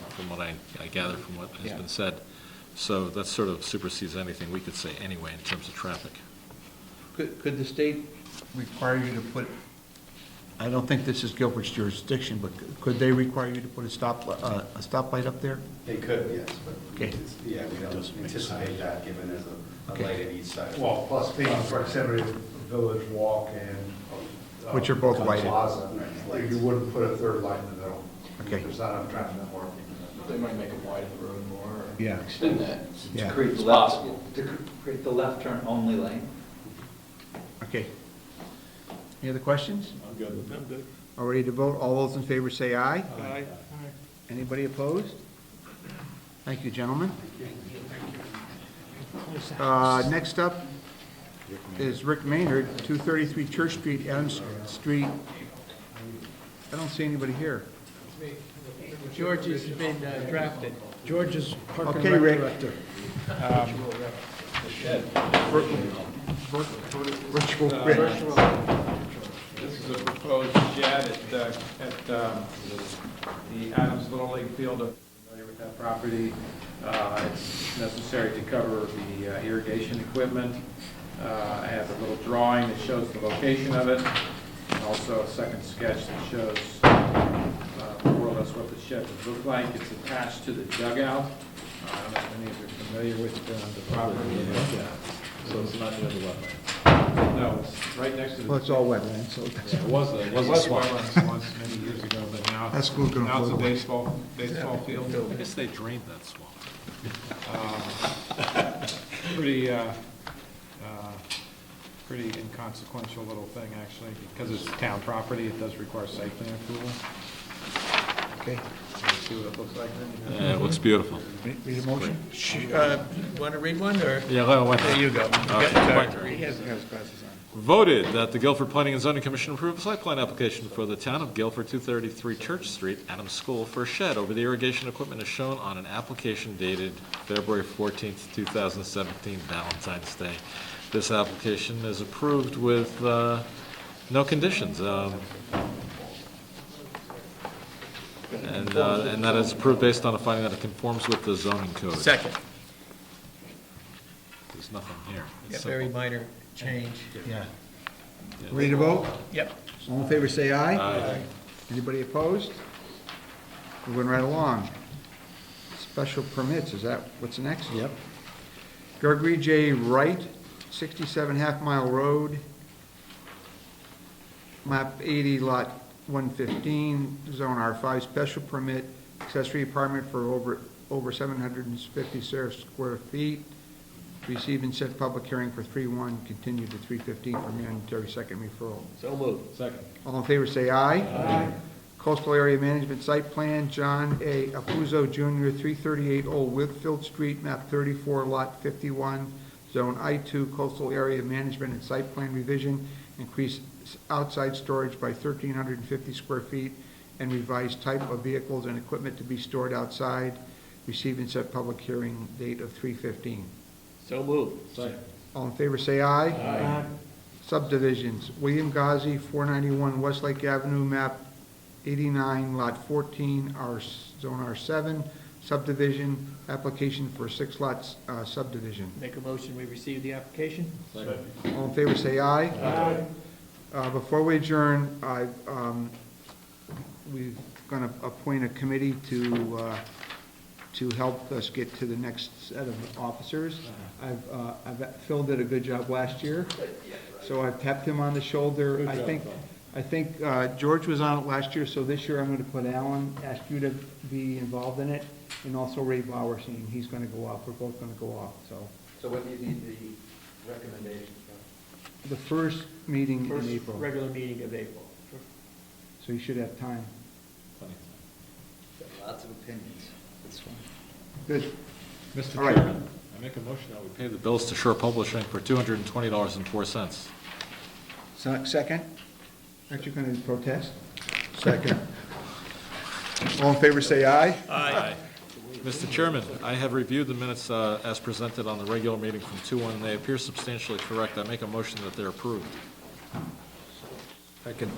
from what I gather from what has been said. So that sort of supersedes anything we could say anyway in terms of traffic. Could the state require you to put, I don't think this is Guilford's jurisdiction, but could they require you to put a stoplight up there? They could, yes, but Okay. yeah, we don't anticipate that, given there's a light at each side. Well, plus being in proximity to Village Walk and. Which are both lighted. Plaza, you wouldn't put a third light in the middle. Okay. There's not enough traffic on working. They might make it widen the road more, or Yeah. extend that. Yeah. To create It's the left, possible. to create the left turn only lane. Okay. Any other questions? I'm good. All ready to vote? All those in favor say aye. Aye. Anybody opposed? Thank you, gentlemen. Next up is Rick Maynard, 233 Church Street, Adams Street. I don't see anybody here. George has been drafted. George is Park and Okay, Rec Rick. Director. Virtual Rick. This is a proposed shed at the Adams Little League Field. I'm familiar with that property. It's necessary to cover the irrigation equipment. I have a little drawing that shows the location of it, and also a second sketch that shows more or less what the shed would look like. It's attached to the dugout. I don't know if any of you are familiar with the property. So it's not near the wetland. No, it's right next to the... Well, it's all wetland, so. Yeah, it was a wetlands once, many years ago, but now, That school's gonna now it's a float away. baseball field. I guess they drained that swamp. Pretty pretty inconsequential little thing, actually. Because it's town property, it does require site plan approval. Okay. See what it looks like then? Yeah, it looks beautiful. Read a motion? Want to read one, or? Yeah, go ahead. There you go. Okay. He hasn't got his glasses on. Voted that the Guilford Planning and Zoning Commission approve a site plan application for the town of Guilford, 233 Church Street, Adams School, for a shed over the irrigation equipment as shown on an application dated February 14th, 2017, Valentine's Day. This application is approved with no conditions. And that is approved based on a finding that it conforms with the zoning code. Second. There's nothing here. Yeah, It's very simple. minor change. Yeah. Ready to vote? Yep. All in favor, say aye. Aye. Anybody opposed? Moving right along. Special permits, is that what's next? Yep. Gregory J. Wright, 67 Half Mile Road, map 80, lot 115, zone R5, special permit, accessory apartment for over 750 square feet. Receive and set public hearing for 3/1, continue to 3/15 for mandatory second referral. So moved. Second. All in favor, say aye. Aye. Coastal Area Management Site Plan, John A. Apuzzo Jr., 338 Old Whitfield Street, map 34, lot 51, zone I2, Coastal Area Management and Site Plan Revision, increase outside storage by 1,350 square feet, and revised type of vehicles and equipment to be stored outside. Receive and set public hearing date of 3/15. So moved. Second. All in favor, say aye. Aye. Subdivisions, William Ghazi, 491 Westlake Avenue, map 89, lot 14, zone R7, subdivision, application for 6 lots subdivision. Make a motion, we receive the application? Second. All in favor, say aye. Aye. Before we adjourn, we're going to appoint a committee to help us get to the next set of officers. Phil did a good job last year, so I've tapped him on the shoulder. I think George was on it last year, so this year I'm going to put Alan, ask you to be involved in it, and also Ray Bauerstein. He's going to go off. We're both going to go off, so. So when do you need the recommendation from? The first meeting in April, Regular meeting of April. so you should have time. Lots of opinions. That's fine. Good. Mr. All right. Chairman, I make a motion that we pay the bills to Shore Publishing for $220.04. Second? Aren't you going to protest? Second. All in favor, say aye. Aye. Mr. Chairman, I have reviewed the minutes as presented on the regular meeting from 2/1, and they appear substantially correct. I make a motion that they're approved. Second.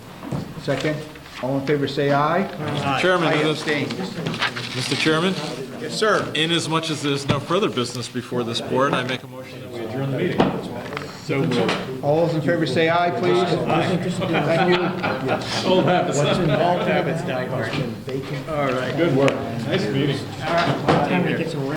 Second. All in favor, say aye. Mr. Chairman, I it is- abstain. Mr. Chairman, Yes, sir. inasmuch as there's no further business before this board, I make a motion that we adjourn the meeting. So moved. All those in favor, say aye, please. Thank you. Old habits. Old habits die hard. All right, good work. Nice meeting. Time to get some